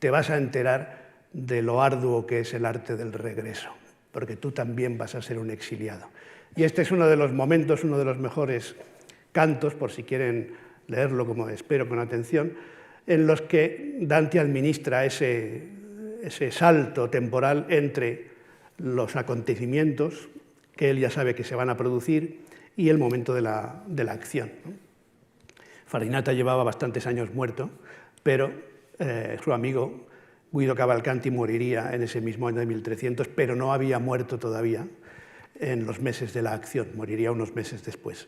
te vas a enterar de lo arduo que es el arte del regreso, porque tú también vas a ser un exiliado. Y este es uno de los momentos, uno de los mejores cantos, por si quieren leerlo, como espero con atención, en los que Dante administra ese salto temporal entre los acontecimientos que él ya sabe que se van a producir y el momento de la acción. Farinata llevaba bastantes años muerto, pero su amigo Guido Cavalcanti moriría en ese mismo año de 1300, pero no había muerto todavía en los meses de la acción, moriría unos meses después.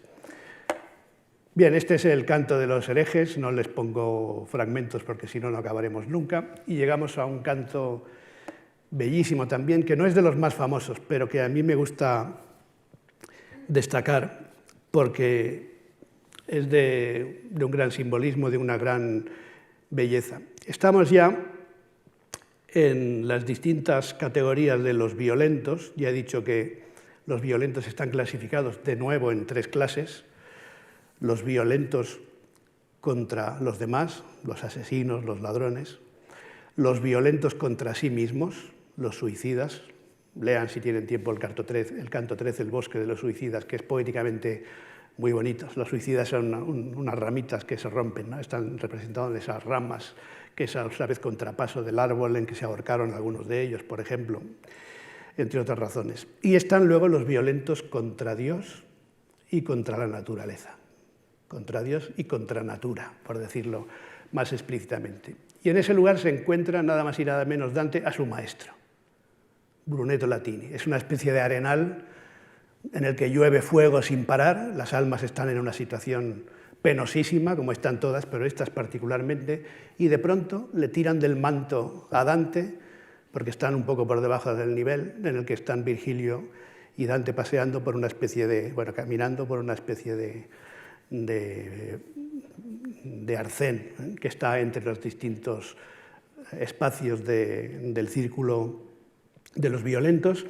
Bien, este es el canto de los herejes, no les pongo fragmentos porque si no, no acabaremos nunca, y llegamos a un canto bellísimo también, que no es de los más famosos, pero que a mí me gusta destacar porque es de un gran simbolismo, de una gran belleza. Estamos ya en las distintas categorías de los violentos. Ya he dicho que los violentos están clasificados de nuevo en 3 clases. Los violentos contra los demás, los asesinos, los ladrones. Los violentos contra sí mismos, los suicidas. Lean, si tienen tiempo, el canto 13, El bosque de los suicidas, que es poéticamente muy bonitos. Los suicidas son unas ramitas que se rompen, ¿no? Están representadas en esas ramas, que es a la vez contrapaso del árbol en que se ahorcaron algunos de ellos, por ejemplo, entre otras razones. Y están luego los violentos contra Dios y contra la naturaleza. Contra Dios y contra natura, por decirlo más explícitamente. Y en ese lugar se encuentra nada más y nada menos Dante a su maestro, Brunetto Latini. Es una especie de arenal en el que llueve fuego sin parar, las almas están en una situación penosísima, como están todas, pero estas particularmente, y de pronto le tiran del manto a Dante, porque están un poco por debajo del nivel en el que están Virgilio y Dante paseando por una especie de, bueno, caminando por una especie de de arcén, que está entre los distintos espacios del círculo de los violentos,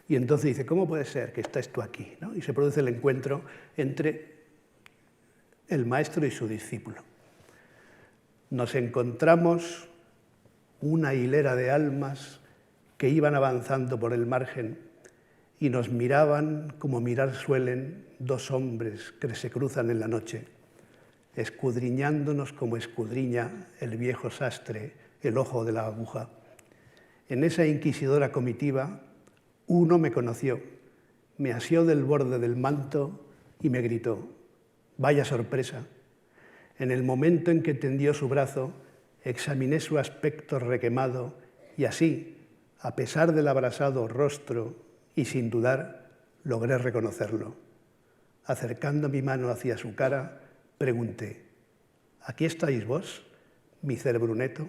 y entonces dice, ¿cómo puede ser que estés tú aquí? ¿No? Y se produce el encuentro entre el maestro y su discípulo. Nos encontramos una hilera de almas que iban avanzando por el margen y nos miraban como mirar suelen dos hombres que se cruzan en la noche, escudriñándonos como escudriña el viejo sastre el ojo de la aguja. En esa inquisidora comitiva, uno me conoció, me asió del borde del manto y me gritó, vaya sorpresa. En el momento en que tendió su brazo, examiné su aspecto requemado y así, a pesar del abrasado rostro y sin dudar, logré reconocerlo. Acercando mi mano hacia su cara, pregunté, ¿aquí estáis vos, micer Bruneto?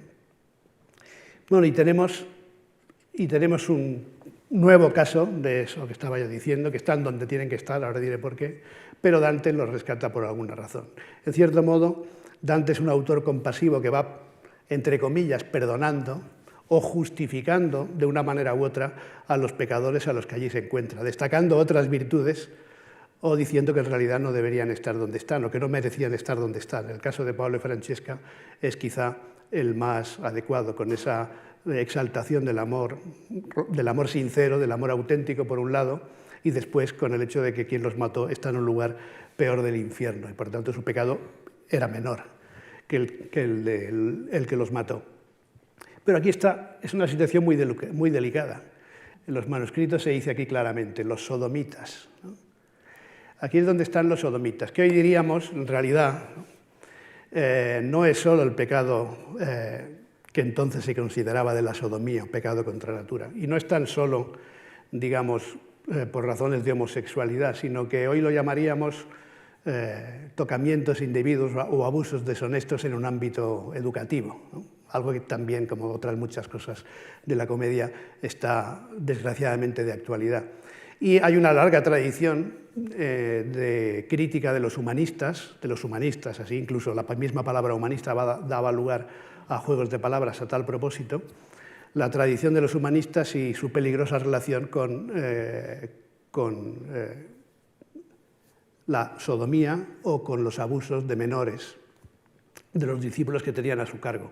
Bueno, y tenemos un nuevo caso de eso que estaba yo diciendo, que están donde tienen que estar, ahora diré por qué, pero Dante los rescata por alguna razón. En cierto modo, Dante es un autor compasivo que va, entre comillas, perdonando o justificando de una manera u otra a los pecadores a los que allí se encuentra, destacando otras virtudes o diciendo que en realidad no deberían estar donde están o que no merecían estar donde están. El caso de Pablo y Francesca es quizá el más adecuado, con esa exaltación del amor sincero, del amor auténtico por un lado, y después con el hecho de que quien los mató está en un lugar peor del infierno, y por tanto su pecado era menor que el que los mató. Pero aquí es una situación muy delicada. En los manuscritos se dice aquí claramente, los sodomitas, ¿no? Aquí es donde están los sodomitas, que hoy diríamos, en realidad, no es solo el pecado que entonces se consideraba de la sodomía, un pecado contra natura, y no es tan solo, digamos, por razones de homosexualidad, sino que hoy lo llamaríamos tocamientos indebidos o abusos deshonestos en un ámbito educativo, ¿no? Algo que también, como otras muchas cosas de la comedia, está desgraciadamente de actualidad. Y hay una larga tradición de crítica de los humanistas, así incluso la misma palabra humanista daba lugar a juegos de palabras a tal propósito, la tradición de los humanistas y su peligrosa relación con la sodomía o con los abusos de menores de los discípulos que tenían a su cargo.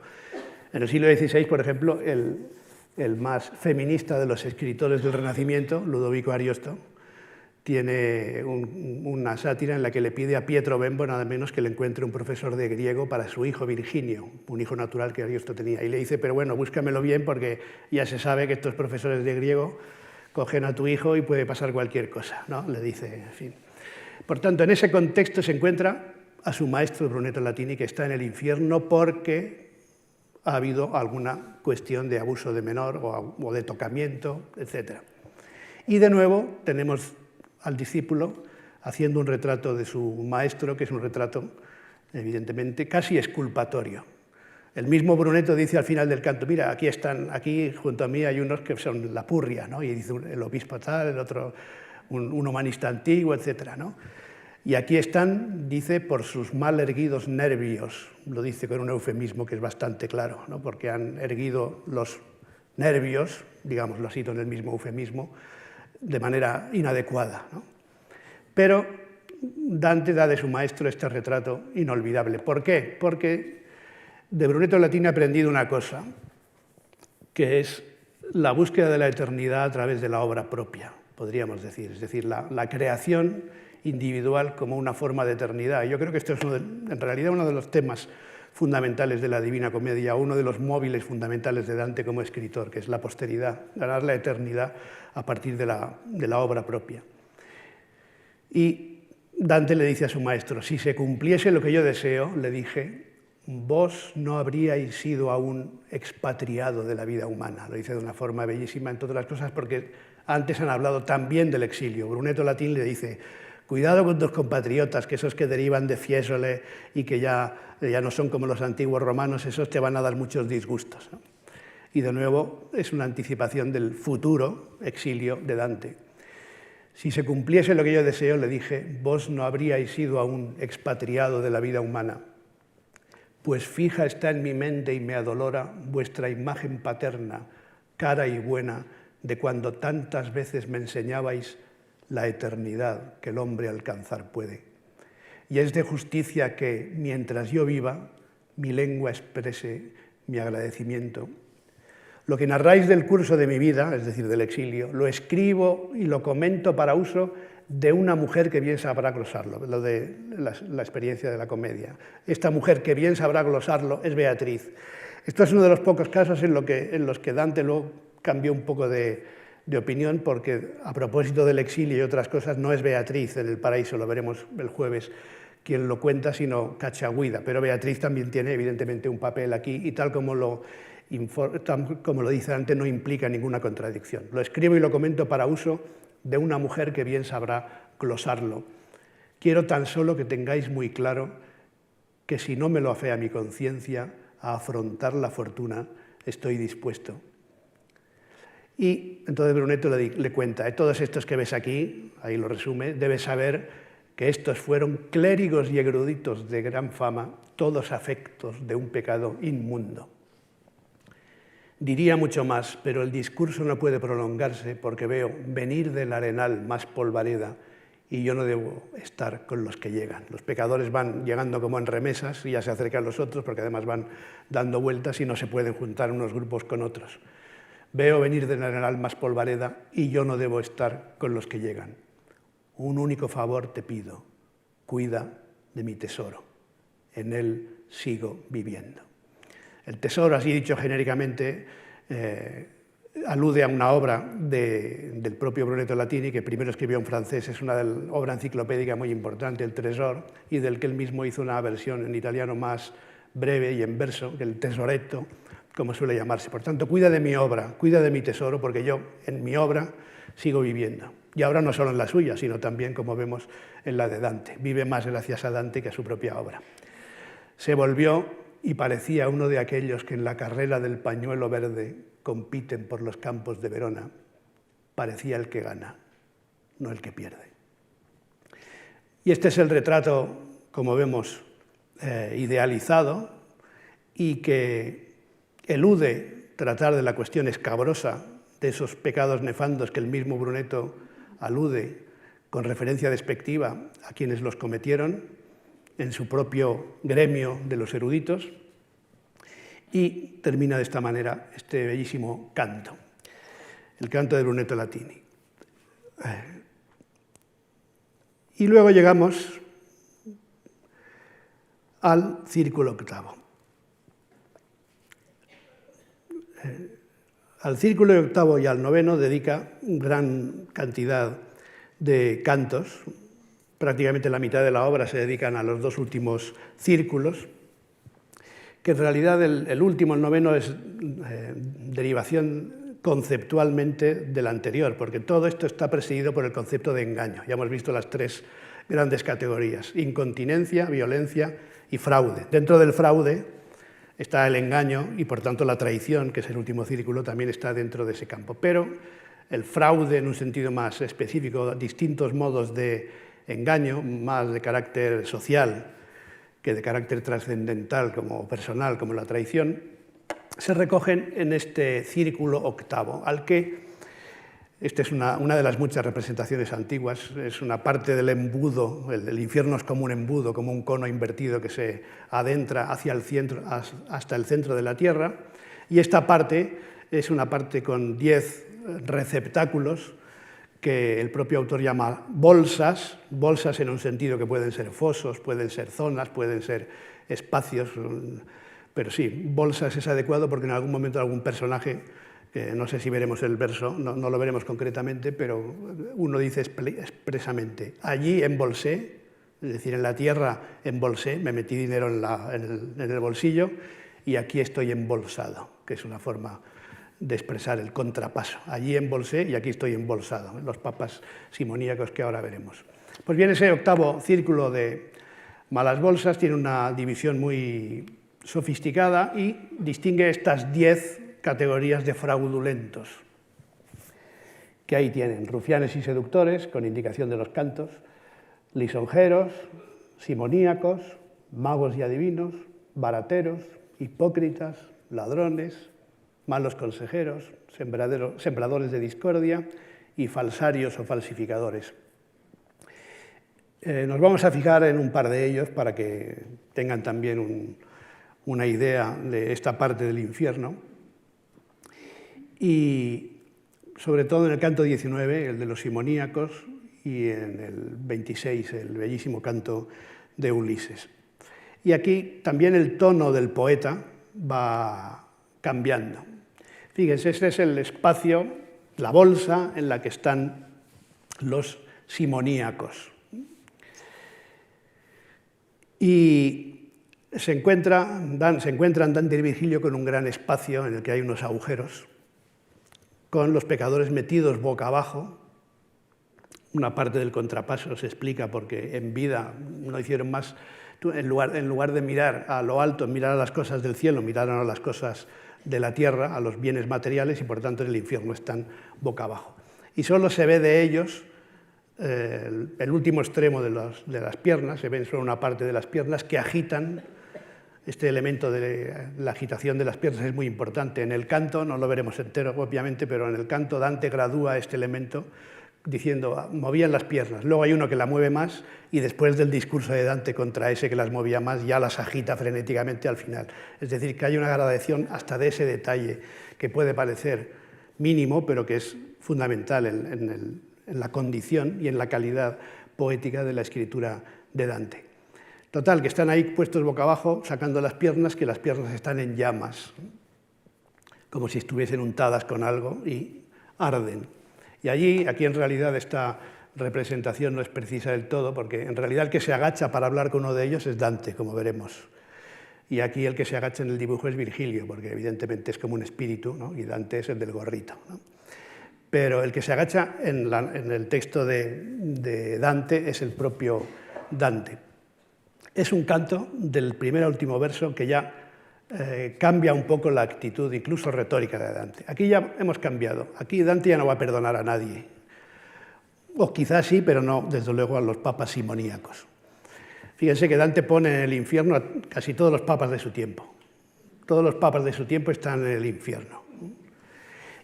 En el siglo XVI, por ejemplo, el más feminista de los escritores del Renacimiento, Ludovico Ariosto, tiene una sátira en la que le pide a Pietro Bembo nada menos que le encuentre un profesor de griego para su hijo Virginio, un hijo natural que Ariosto tenía. Y le dice, pero bueno, búscamelo bien porque ya se sabe que estos profesores de griego cogen a tu hijo y puede pasar cualquier cosa, ¿no? Le dice, en fin. Por tanto, en ese contexto se encuentra a su maestro Brunetto Latini, que está en el infierno porque ha habido alguna cuestión de abuso de menor o de tocamiento, etc. Y de nuevo tenemos al discípulo haciendo un retrato de su maestro, que es un retrato, evidentemente, casi exculpatorio. El mismo Brunetto dice al final del canto, mira, aquí junto a mí hay unos que son la purria, ¿no? Y dice el obispo tal, el otro un humanista antiguo, etc., ¿no? Y aquí están, dice, por sus mal erguidos nervios, lo dice con un eufemismo que es bastante claro, ¿no? Porque han erguido los nervios, digámoslo así, con el mismo eufemismo, de manera inadecuada, ¿no? Pero Dante da de su maestro este retrato inolvidable. ¿Por qué? Porque de Brunetto Latini ha aprendido una cosa, que es la búsqueda de la eternidad a través de la obra propia, podríamos decir, es decir, la creación individual como una forma de eternidad. Yo creo que esto es en realidad uno de los temas fundamentales de la Divina Comedia, uno de los móviles fundamentales de Dante como escritor, que es la posteridad, ganar la eternidad a partir de la obra propia. Y Dante le dice a su maestro, si se cumpliese lo que yo deseo, le dije, vos no habríais sido aún expatriado de la vida humana. Lo dice de una forma bellísima, entre otras cosas, porque antes han hablado también del exilio. Brunetto Latini le dice, cuidado con tus compatriotas, que esos que derivan de Fiesole y que ya no son como los antiguos romanos, esos te van a dar muchos disgustos, ¿no? Y de nuevo es una anticipación del futuro exilio de Dante. Si se cumpliese lo que yo deseo, le dije, vos no habríais sido aún expatriado de la vida humana. pues fija está en mi mente y me adolora vuestra imagen paterna, cara y buena, de cuando tantas veces me enseñabais la eternidad que el hombre alcanzar puede. Y es de justicia que, mientras yo viva, mi lengua exprese mi agradecimiento. Lo que narráis del curso de mi vida, es decir, del exilio, lo escribo y lo comento para uso de una mujer que bien sabrá glosarlo, lo de la experiencia de la comedia. Esta mujer que bien sabrá glosarlo es Beatriz. Esto es uno de los pocos casos en los que Dante luego cambió un poco de opinión, porque a propósito del exilio y otras cosas, no es Beatriz en el paraíso, lo veremos el jueves, quien lo cuenta, sino Cachagüida. Pero Beatriz también tiene evidentemente un papel aquí y tal como lo dice Dante, no implica ninguna contradicción. Lo escribo y lo comento para uso de una mujer que bien sabrá glosarlo. Quiero tan solo que tengáis muy claro que si no me lo afea mi conciencia, a afrontar la fortuna estoy dispuesto. Y entonces Brunetto le cuenta, todos estos que ves aquí, ahí lo resume, debes saber que estos fueron clérigos y eruditos de gran fama, todos afectos de un pecado inmundo. Diría mucho más, pero el discurso no puede prolongarse porque veo venir del arenal más polvareda y yo no debo estar con los que llegan. Los pecadores van llegando como en remesas y ya se acercan los otros porque además van dando vueltas y no se pueden juntar unos grupos con otros. Veo venir del arenal más polvareda y yo no debo estar con los que llegan. Un único favor te pido, cuida de mi tesoro, en él sigo viviendo. El tesoro, así dicho genéricamente, alude a una obra del propio Brunetto Latini, que primero escribió en francés, es una obra enciclopédica muy importante, el Tresor, y del que él mismo hizo una versión en italiano más breve y en verso, el Tesoretto, como suele llamarse. Por tanto, cuida de mi obra, cuida de mi tesoro, porque yo en mi obra sigo viviendo. Y ahora no solo en la suya, sino también, como vemos, en la de Dante. Vive más gracias a Dante que a su propia obra. Se volvió y parecía uno de aquellos que en la carrera del pañuelo verde compiten por los campos de Verona. Parecía el que gana, no el que pierde. Y este es el retrato, como vemos, idealizado y que elude tratar de la cuestión escabrosa de esos pecados nefandos que el mismo Brunetto alude con referencia despectiva a quienes los cometieron en su propio gremio de los eruditos, y termina de esta manera este bellísimo canto, el canto de Brunetto Latini. Y luego llegamos al círculo octavo. Al círculo octavo y al noveno dedica gran cantidad de cantos. Prácticamente la mitad de la obra se dedican a los dos últimos círculos, que en realidad el último, el noveno, es derivación conceptualmente del anterior, porque todo esto está presidido por el concepto de engaño. Ya hemos visto las tres grandes categorías: incontinencia, violencia y fraude. Dentro del fraude está el engaño y, por tanto, la traición, que es el último círculo, también está dentro de ese campo. Pero el fraude, en un sentido más específico, distintos modos de engaño, más de carácter social que de carácter trascendental como personal, como la traición, se recogen en este círculo octavo, al que, esta es una de las muchas representaciones antiguas, es una parte del embudo, el infierno es como un embudo, como un cono invertido que se adentra hacia el centro, hasta el centro de la tierra, y esta parte es una parte con 10 receptáculos que el propio autor llama bolsas en un sentido que pueden ser fosos, pueden ser zonas, pueden ser espacios, pero sí, bolsas es adecuado porque en algún momento algún personaje, no sé si veremos el verso, no lo veremos concretamente, pero uno dice expresamente, allí embolsé, es decir, en la tierra embolsé, me metí dinero en el bolsillo y aquí estoy embolsado, que es una forma de expresar el contrapaso. Allí embolsé y aquí estoy embolsado, los papas simoníacos que ahora veremos. Pues bien, ese octavo círculo de malas bolsas tiene una división muy sofisticada y distingue estas 10 categorías de fraudulentos, que ahí tienen: rufianes y seductores, con indicación de los cantos, lisonjeros, simoníacos, magos y adivinos, barateros, hipócritas, ladrones, malos consejeros, sembradores de discordia y falsarios o falsificadores. Nos vamos a fijar en un par de ellos para que tengan también una idea de esta parte del infierno. Y sobre todo en el canto 19, el de los simoníacos, y en el 26, el bellísimo canto de Ulises. Y aquí también el tono del poeta va cambiando. Fíjense, este es el espacio, la bolsa en la que están los simoníacos. Y se encuentran Dante y Virgilio con un gran espacio en el que hay unos agujeros, con los pecadores metidos boca abajo. Una parte del contrapaso se explica porque en vida no hicieron más, en lugar de mirar a lo alto, mirar a las cosas del cielo, miraron a las cosas de la tierra, a los bienes materiales, y por tanto en el infierno están boca abajo. Y solo se ve de ellos el último extremo de las piernas, se ven solo una parte de las piernas que agitan. Este elemento de la agitación de las piernas es muy importante. En el canto, no lo veremos entero obviamente, pero en el canto Dante gradúa este elemento diciendo, movían las piernas, luego hay uno que la mueve más y después del discurso de Dante contra ese que las movía más, ya las agita frenéticamente al final. Es decir, que hay una gradación hasta de ese detalle que puede parecer mínimo, pero que es fundamental en la condición y en la calidad poética de la escritura de Dante. Total, que están ahí puestos boca abajo, sacando las piernas, que las piernas están en llamas, como si estuviesen untadas con algo y arden. Y aquí en realidad esta representación no es precisa del todo, porque en realidad el que se agacha para hablar con uno de ellos es Dante, como veremos. Y aquí el que se agacha en el dibujo es Virgilio, porque evidentemente es como un espíritu, ¿no? Y Dante es el del gorrito, ¿no? Pero el que se agacha en el texto de Dante es el propio Dante. Es un canto del primer al último verso que ya cambia un poco la actitud, incluso retórica de Dante. Aquí ya hemos cambiado. Aquí Dante ya no va a perdonar a nadie. O quizás sí, pero no, desde luego, a los papas simoníacos. Fíjense que Dante pone en el infierno a casi todos los papas de su tiempo. Todos los papas de su tiempo están en el infierno.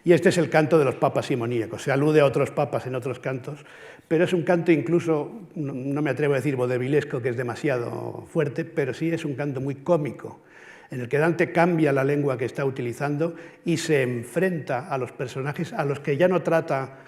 Y este es el canto de los papas simoníacos. Se alude a otros papas en otros cantos, pero es un canto incluso, no me atrevo a decir vodevillesco, que es demasiado fuerte, pero sí es un canto muy cómico, en el que Dante cambia la lengua que está utilizando y se enfrenta a los personajes a los que ya no trata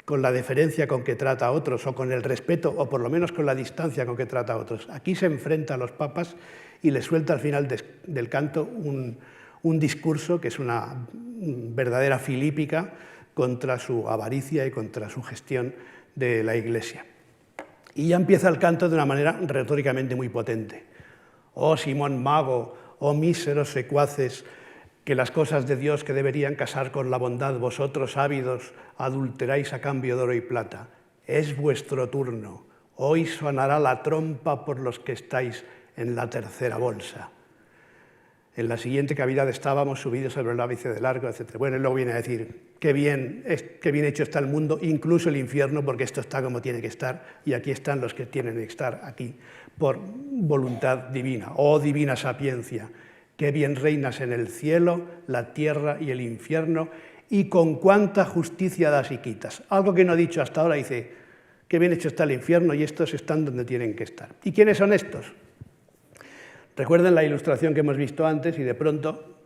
con la deferencia con que trata a otros, o con el respeto, o por lo menos con la distancia con que trata a otros. Aquí se enfrenta a los papas y les suelta al final del canto un discurso que es una verdadera filípica contra su avaricia y contra su gestión de la Iglesia. Y ya empieza el canto de una manera retóricamente muy potente. Oh Simón Mago, oh míseros secuaces, que las cosas de Dios que deberían casar con la bondad, vosotros ávidos adulteráis a cambio de oro y plata. Es vuestro turno. Hoy sonará la trompa por los que estáis en la tercera bolsa. En la siguiente cavidad estábamos subidos sobre el ápice del arco, etc. Bueno, y luego viene a decir, qué bien hecho está el mundo, incluso el infierno, porque esto está como tiene que estar, y aquí están los que tienen que estar aquí, por voluntad divina. Oh divina sapiencia, qué bien reinas en el cielo, la tierra y el infierno, y con cuánta justicia das y quitas. Algo que no he dicho hasta ahora, dice, qué bien hecho está el infierno, y estos están donde tienen que estar. ¿Y quiénes son estos? Recuerden la ilustración que hemos visto antes y de pronto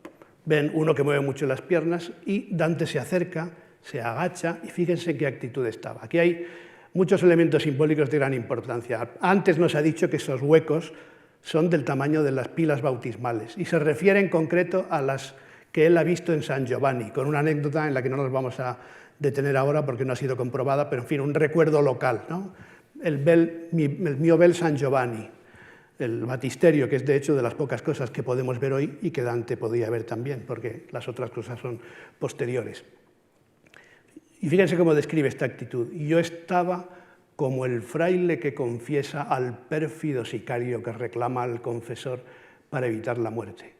ven uno que mueve mucho las piernas y Dante se acerca, se agacha y fíjense en qué actitud estaba. Aquí hay muchos elementos simbólicos de gran importancia. Antes nos ha dicho que esos huecos son del tamaño de las pilas bautismales y se refiere en concreto a las que él ha visto en San Giovanni, con una anécdota en la que no nos vamos a detener ahora porque no ha sido comprobada, pero en fin, un recuerdo local, ¿no? El mio bel San Giovanni, el batisterio, que es de hecho de las pocas cosas que podemos ver hoy y que Dante podía ver también, porque las otras cosas son posteriores. Y fíjense cómo describe esta actitud. Yo estaba como el fraile que confiesa al pérfido sicario que reclama al confesor para evitar la muerte.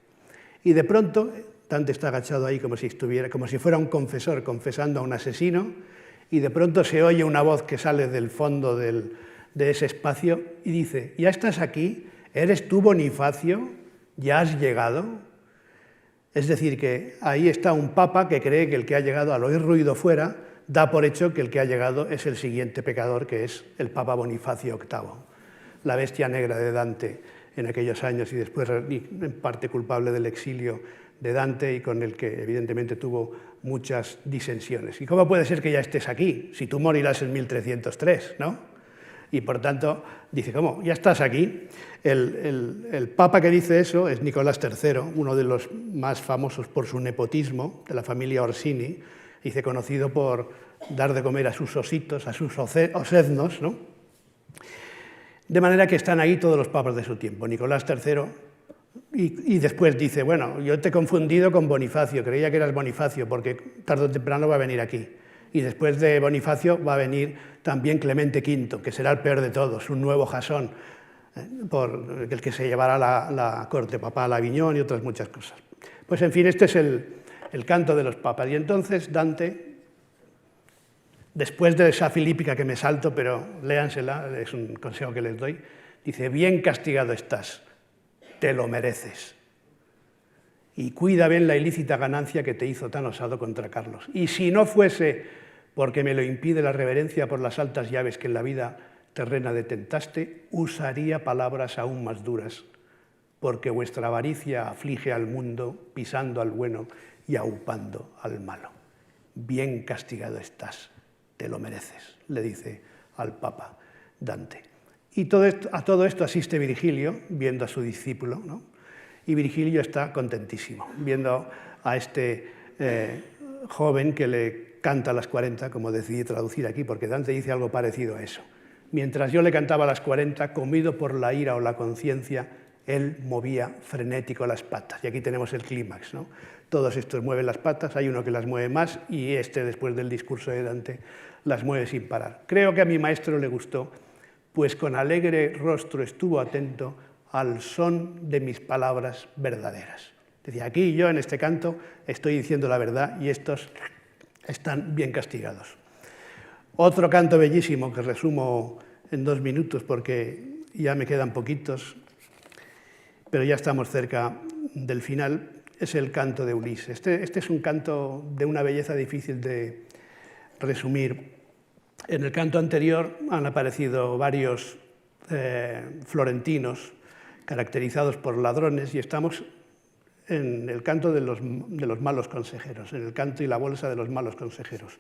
Y de pronto Dante está agachado ahí como si fuera un confesor confesando a un asesino, y de pronto se oye una voz que sale del fondo de ese espacio y dice, ¿ya estás aquí? ¿Eres tú, Bonifacio? ¿Ya has llegado? Es decir, que ahí está un papa que cree que el que ha llegado, al oír ruido fuera, da por hecho que el que ha llegado es el siguiente pecador, que es el Papa Bonifacio VIII, la bestia negra de Dante en aquellos años y después en parte culpable del exilio de Dante y con el que evidentemente tuvo muchas disensiones. ¿Y cómo puede ser que ya estés aquí? Si tú morirás en 1303, ¿no? Y por tanto, dice, ¿cómo? ¿Ya estás aquí? El papa que dice eso es Nicolás III, uno de los más famosos por su nepotismo, de la familia Orsini, dice, conocido por dar de comer a sus ositos, a sus oseznos, ¿no? De manera que están ahí todos los papas de su tiempo. Nicolás III, y después dice, bueno, yo te he confundido con Bonifacio, creía que eras Bonifacio, porque tarde o temprano va a venir aquí. Y después de Bonifacio va a venir también Clemente V, que será el peor de todos, un nuevo Jasón, por el que se llevará la corte papal a Aviñón y otras muchas cosas. Pues en fin, este es el canto de los papas. Y entonces Dante, después de esa filípica que me salto, pero léansela, es un consejo que les doy, dice, bien castigado estás, te lo mereces. Y cuida bien la ilícita ganancia que te hizo tan osado contra Carlos. Y si no fuese porque me lo impide la reverencia por las altas llaves que en la vida terrena detentaste, usaría palabras aún más duras, porque vuestra avaricia aflige al mundo, pisando al bueno y aupando al malo. Bien castigado estás, te lo mereces, le dice al Papa Dante. Y a todo esto asiste Virgilio, viendo a su discípulo, ¿no? Y Virgilio está contentísimo, viendo a este joven que le canta a las 40, como decidí traducir aquí, porque Dante dice algo parecido a eso. Mientras yo le cantaba a las 40, comido por la ira o la conciencia, él movía frenético las patas. Y aquí tenemos el clímax, ¿no? Todos estos mueven las patas, hay uno que las mueve más y este, después del discurso de Dante, las mueve sin parar. Creo que a mi maestro le gustó, pues con alegre rostro estuvo atento al son de mis palabras verdaderas. Decía, aquí yo en este canto estoy diciendo la verdad y estos están bien castigados. Otro canto bellísimo que resumo en 2 minutos porque ya me quedan poquitos, pero ya estamos cerca del final, es el canto de Ulises. Este es un canto de una belleza difícil de resumir. En el canto anterior han aparecido varios florentinos caracterizados por ladrones y estamos en el canto de los malos consejeros, en el canto y la bolsa de los malos consejeros.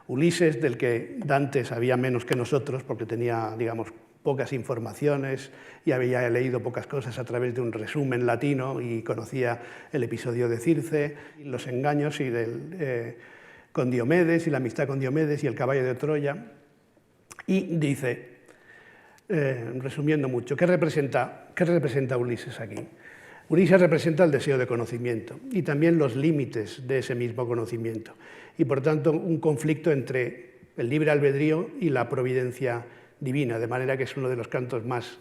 Ulises, del que Dante sabía menos que nosotros, porque tenía, digamos, pocas informaciones y había leído pocas cosas a través de un resumen latino y conocía el episodio de Circe, los engaños y con Diomedes y la amistad con Diomedes y el caballo de Troya. Y dice, resumiendo mucho, ¿qué representa Ulises aquí? Ulises representa el deseo de conocimiento y también los límites de ese mismo conocimiento y, por tanto, un conflicto entre el libre albedrío y la providencia divina, de manera que es uno de los cantos más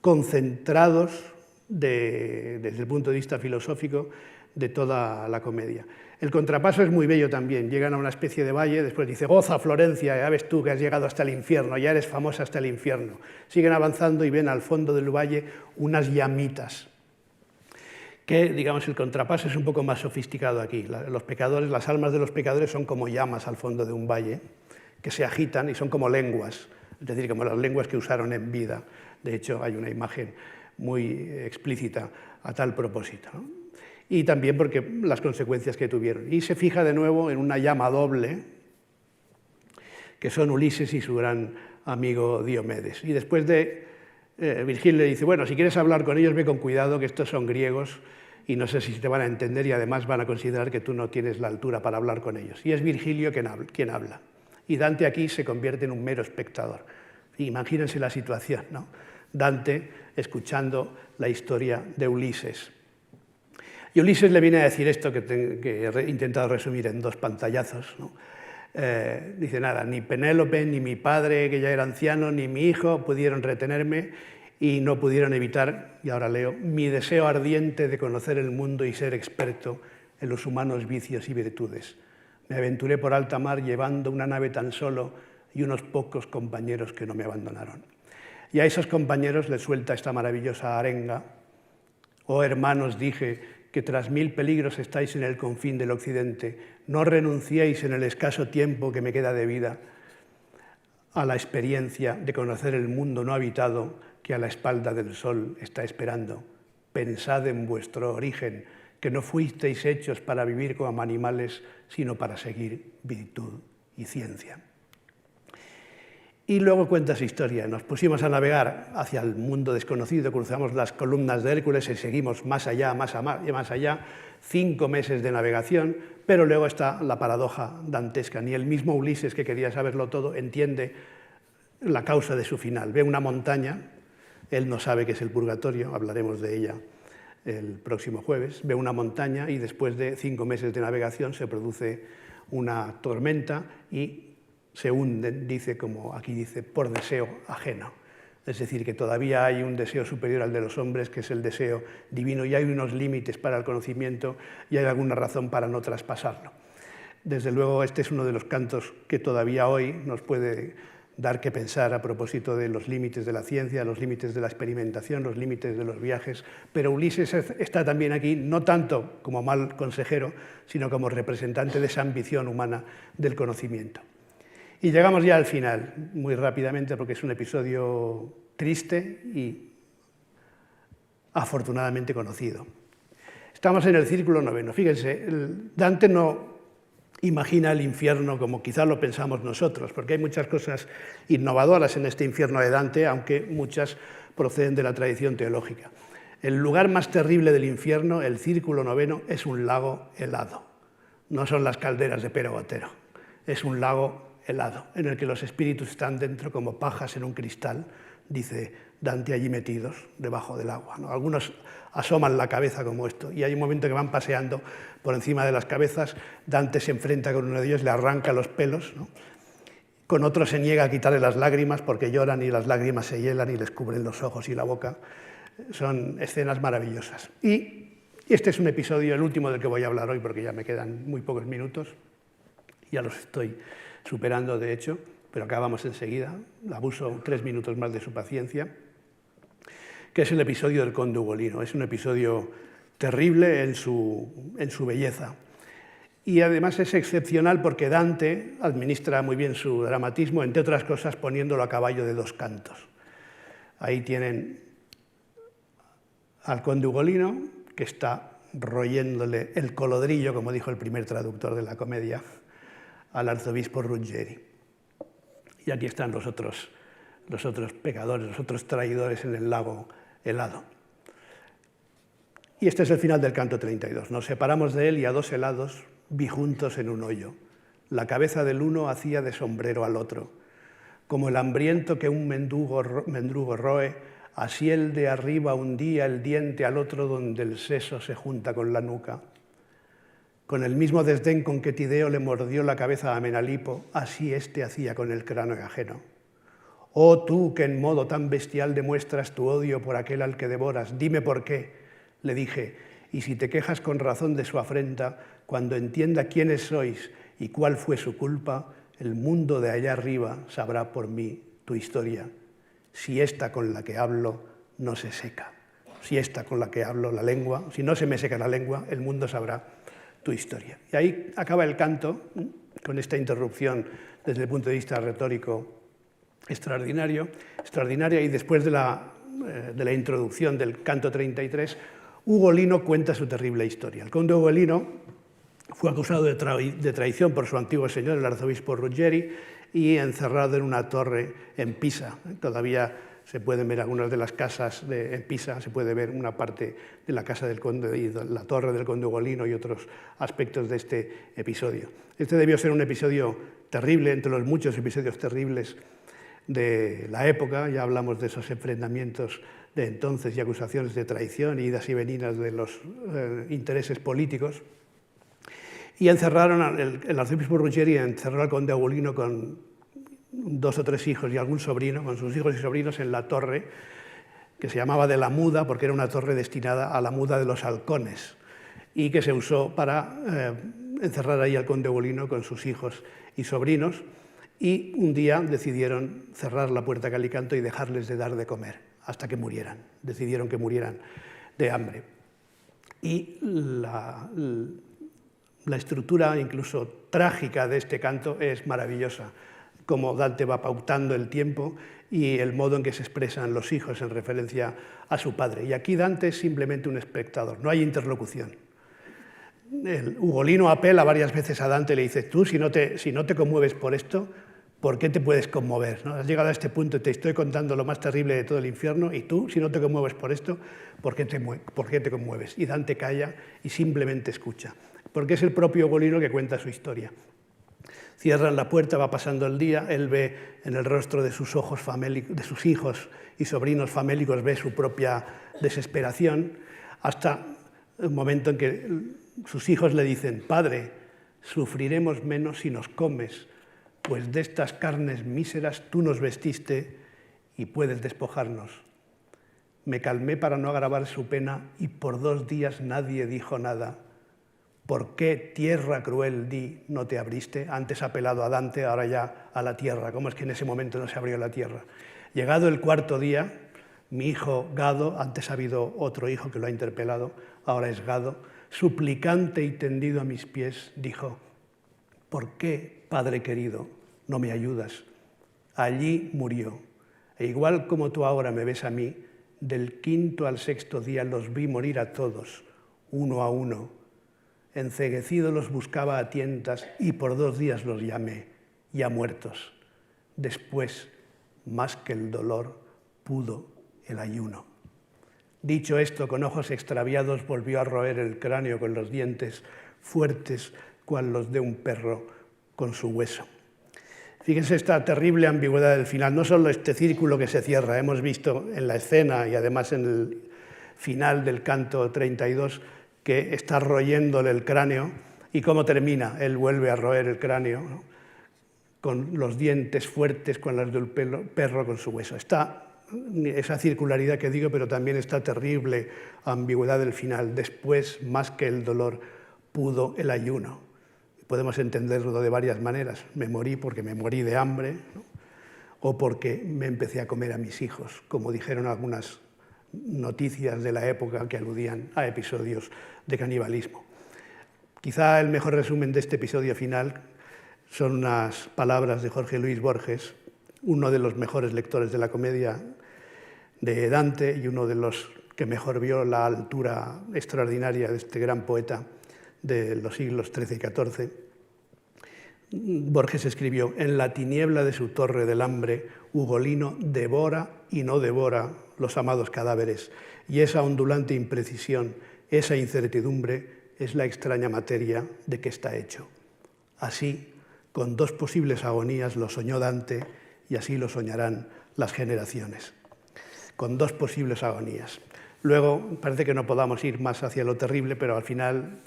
concentrados desde el punto de vista filosófico de toda la comedia. El contrapaso es muy bello también, llegan a una especie de valle, después dice, goza Florencia, ya ves tú que has llegado hasta el infierno, ya eres famosa hasta el infierno. Siguen avanzando y ven al fondo del valle unas llamitas, que, digamos, el contrapaso es un poco más sofisticado aquí. Los pecadores, las almas de los pecadores son como llamas al fondo de un valle, que se agitan y son como lenguas, es decir, como las lenguas que usaron en vida. De hecho, hay una imagen muy explícita a tal propósito, ¿no? Y también porque las consecuencias que tuvieron. Y se fija de nuevo en una llama doble, que son Ulises y su gran amigo Diomedes. Y después Virgilio le dice, bueno, si quieres hablar con ellos, ve con cuidado, que estos son griegos y no sé si te van a entender y además van a considerar que tú no tienes la altura para hablar con ellos. Y es Virgilio quien habla. Y Dante aquí se convierte en un mero espectador. Imagínense la situación, ¿no? Dante escuchando la historia de Ulises. Y Ulises le viene a decir esto que he intentado resumir en 2 pantallazos, ¿no? Dice, nada, ni Penélope, ni mi padre, que ya era anciano, ni mi hijo pudieron retenerme y no pudieron evitar, y ahora leo, mi deseo ardiente de conocer el mundo y ser experto en los humanos vicios y virtudes. Me aventuré por alta mar llevando una nave tan solo y unos pocos compañeros que no me abandonaron. Y a esos compañeros les suelta esta maravillosa arenga Oh hermanos, dije, que tras 1000 peligros estáis en el confín del occidente. No renunciéis en el escaso tiempo que me queda de vida a la experiencia de conocer el mundo no habitado que a la espalda del sol está esperando. Pensad en vuestro origen, que no fuisteis hechos para vivir como animales, sino para seguir virtud y ciencia. Y luego cuenta su historia. Nos pusimos a navegar hacia el mundo desconocido, cruzamos las columnas de Hércules y seguimos más allá, más allá, 5 meses de navegación, pero luego está la paradoja dantesca. Ni el mismo Ulises, que quería saberlo todo, entiende la causa de su final. Ve una montaña, él no sabe que es el purgatorio, hablaremos de ella el próximo jueves, ve una montaña y después de 5 meses de navegación se produce una tormenta y se hunden, dice, como aquí dice, por deseo ajeno. Es decir, que todavía hay un deseo superior al de los hombres, que es el deseo divino, y hay unos límites para el conocimiento y hay alguna razón para no traspasarlo. Desde luego, este es uno de los cantos que todavía hoy nos puede dar que pensar a propósito de los límites de la ciencia, los límites de la experimentación, los límites de los viajes, pero Ulises está también aquí, no tanto como mal consejero, sino como representante de esa ambición humana del conocimiento. Y llegamos ya al final, muy rápidamente, porque es un episodio triste y afortunadamente conocido. Estamos en el círculo noveno. Fíjense, Dante no imagina el infierno como quizá lo pensamos nosotros, porque hay muchas cosas innovadoras en este infierno de Dante, aunque muchas proceden de la tradición teológica. El lugar más terrible del infierno, el círculo noveno, es un lago helado. No son las calderas de Pero Gotero, es un lago helado, en el que los espíritus están dentro como pajas en un cristal, dice Dante, allí metidos debajo del agua, ¿no? Algunos asoman la cabeza como esto, y hay un momento que van paseando por encima de las cabezas, Dante se enfrenta con uno de ellos, le arranca los pelos, ¿no? Con otro se niega a quitarle las lágrimas porque lloran y las lágrimas se hielan y les cubren los ojos y la boca. Son escenas maravillosas. Y este es un episodio, el último del que voy a hablar hoy, porque ya me quedan muy pocos minutos, ya los estoy superando, de hecho, pero acabamos enseguida, abuso 3 minutos más de su paciencia, que es el episodio del Conde Ugolino. Es un episodio terrible en su belleza. Y además es excepcional porque Dante administra muy bien su dramatismo, entre otras cosas poniéndolo a caballo de 2 cantos. Ahí tienen al Conde Ugolino, que está royéndole el colodrillo, como dijo el primer traductor de la comedia, al arzobispo Ruggeri. Y aquí están los otros pecadores, los otros traidores en el lago helado. Y este es el final del canto 32. Nos separamos de él y a 2 helados vi juntos en un hoyo. La cabeza del uno hacía de sombrero al otro. Como el hambriento que un mendrugo roe, así el de arriba hundía el diente al otro donde el seso se junta con la nuca. Con el mismo desdén con que Tideo le mordió la cabeza a Menalipo, así éste hacía con el cráneo ajeno. Oh tú, que en modo tan bestial demuestras tu odio por aquel al que devoras, dime por qué, le dije, y si te quejas con razón de su afrenta, cuando entienda quiénes sois y cuál fue su culpa, el mundo de allá arriba sabrá por mí tu historia. Si esta con la que hablo no se seca, si esta con la que hablo la lengua, si no se me seca la lengua, el mundo sabrá tu historia. Y ahí acaba el canto, con esta interrupción desde el punto de vista retórico extraordinaria, y después de la introducción del canto 33, Ugolino cuenta su terrible historia. El conde Ugolino fue acusado de traición por su antiguo señor, el arzobispo Ruggeri, y encerrado en una torre en Pisa. Todavía se pueden ver algunas de las casas en Pisa, se puede ver una parte de la casa del conde y la torre del conde Ugolino y otros aspectos de este episodio. Este debió ser un episodio terrible, entre los muchos episodios terribles de la época. Ya hablamos de esos enfrentamientos de entonces y acusaciones de traición, idas y venidas de los intereses políticos. Y encerraron, el arzobispo Ruggeri encerró al conde Ugolino con 2 o 3 hijos y algún sobrino, con sus hijos y sobrinos, en la torre que se llamaba de la Muda, porque era una torre destinada a la muda de los halcones, y que se usó para encerrar ahí al conde Ugolino con sus hijos y sobrinos, y un día decidieron cerrar la puerta Calicanto y dejarles de dar de comer hasta que murieran. Decidieron que murieran de hambre. Y la estructura incluso trágica de este canto es maravillosa, como Dante va pautando el tiempo y el modo en que se expresan los hijos en referencia a su padre. Y aquí Dante es simplemente un espectador, no hay interlocución. El Ugolino apela varias veces a Dante y le dice, tú si no te conmueves por esto, ¿por qué te puedes conmover? ¿No? Has llegado a este punto y te estoy contando lo más terrible de todo el infierno y tú, si no te conmueves por esto, ¿por qué te conmueves? Y Dante calla y simplemente escucha, porque es el propio Ugolino que cuenta su historia. Cierran la puerta, va pasando el día, él ve en el rostro de sus hijos y sobrinos famélicos, ve su propia desesperación, hasta el momento en que sus hijos le dicen, padre, sufriremos menos si nos comes, pues de estas carnes míseras tú nos vestiste y puedes despojarnos. Me calmé para no agravar su pena y por 2 días nadie dijo nada. ¿Por qué, tierra cruel, di, no te abriste? Antes ha apelado a Dante, ahora ya a la tierra. ¿Cómo es que en ese momento no se abrió la tierra? Llegado el 4.º día, mi hijo Gado, antes ha habido otro hijo que lo ha interpelado, ahora es Gado, suplicante y tendido a mis pies, dijo, ¿por qué, padre querido, no me ayudas? Allí murió. E igual como tú ahora me ves a mí, del 5.º al 6.º día los vi morir a todos, uno a uno. Enceguecido los buscaba a tientas y por 2 días los llamé, ya muertos. Después, más que el dolor, pudo el ayuno. Dicho esto, con ojos extraviados volvió a roer el cráneo con los dientes fuertes, cual los de un perro con su hueso. Fíjense esta terrible ambigüedad del final, no solo este círculo que se cierra, hemos visto en la escena y además en el final del canto 32 que está royéndole el cráneo y cómo termina, él vuelve a roer el cráneo, ¿no? Con los dientes fuertes, con las del perro con su hueso. Está esa circularidad que digo, pero también esta terrible ambigüedad del final. Después, más que el dolor, pudo el ayuno. Podemos entenderlo de varias maneras. Me morí porque me morí de hambre, ¿no? O porque me empecé a comer a mis hijos, como dijeron algunas noticias de la época que aludían a episodios de canibalismo. Quizá el mejor resumen de este episodio final son unas palabras de Jorge Luis Borges, uno de los mejores lectores de la comedia de Dante y uno de los que mejor vio la altura extraordinaria de este gran poeta de los siglos XIII y XIV. Borges escribió, en la tiniebla de su torre del hambre, Ugolino devora y no devora los amados cadáveres, y esa ondulante imprecisión, esa incertidumbre, es la extraña materia de que está hecho. Así, con 2 posibles agonías lo soñó Dante, y así lo soñarán las generaciones. Con 2 posibles agonías. Luego, parece que no podamos ir más hacia lo terrible, pero al final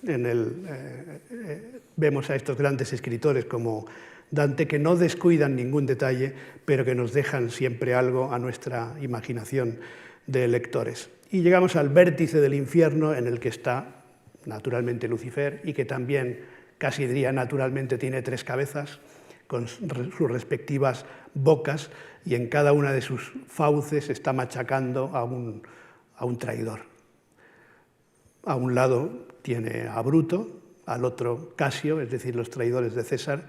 vemos a estos grandes escritores como Dante que no descuidan ningún detalle, pero que nos dejan siempre algo a nuestra imaginación de lectores. Y llegamos al vértice del infierno en el que está, naturalmente, Lucifer, y que también, casi diría naturalmente, tiene 3 cabezas, con sus respectivas bocas, y en cada una de sus fauces está machacando a un traidor. A un lado tiene a Bruto, al otro Casio, es decir, los traidores de César,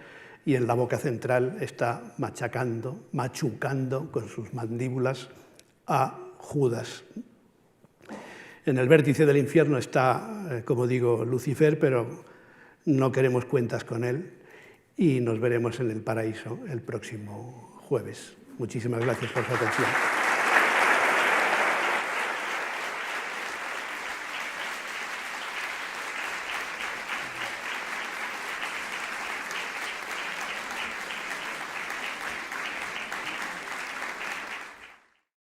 y en la boca central está machucando con sus mandíbulas a Judas. En el vértice del infierno está, como digo, Lucifer, pero no queremos cuentas con él y nos veremos en el paraíso el próximo jueves. Muchísimas gracias por su atención.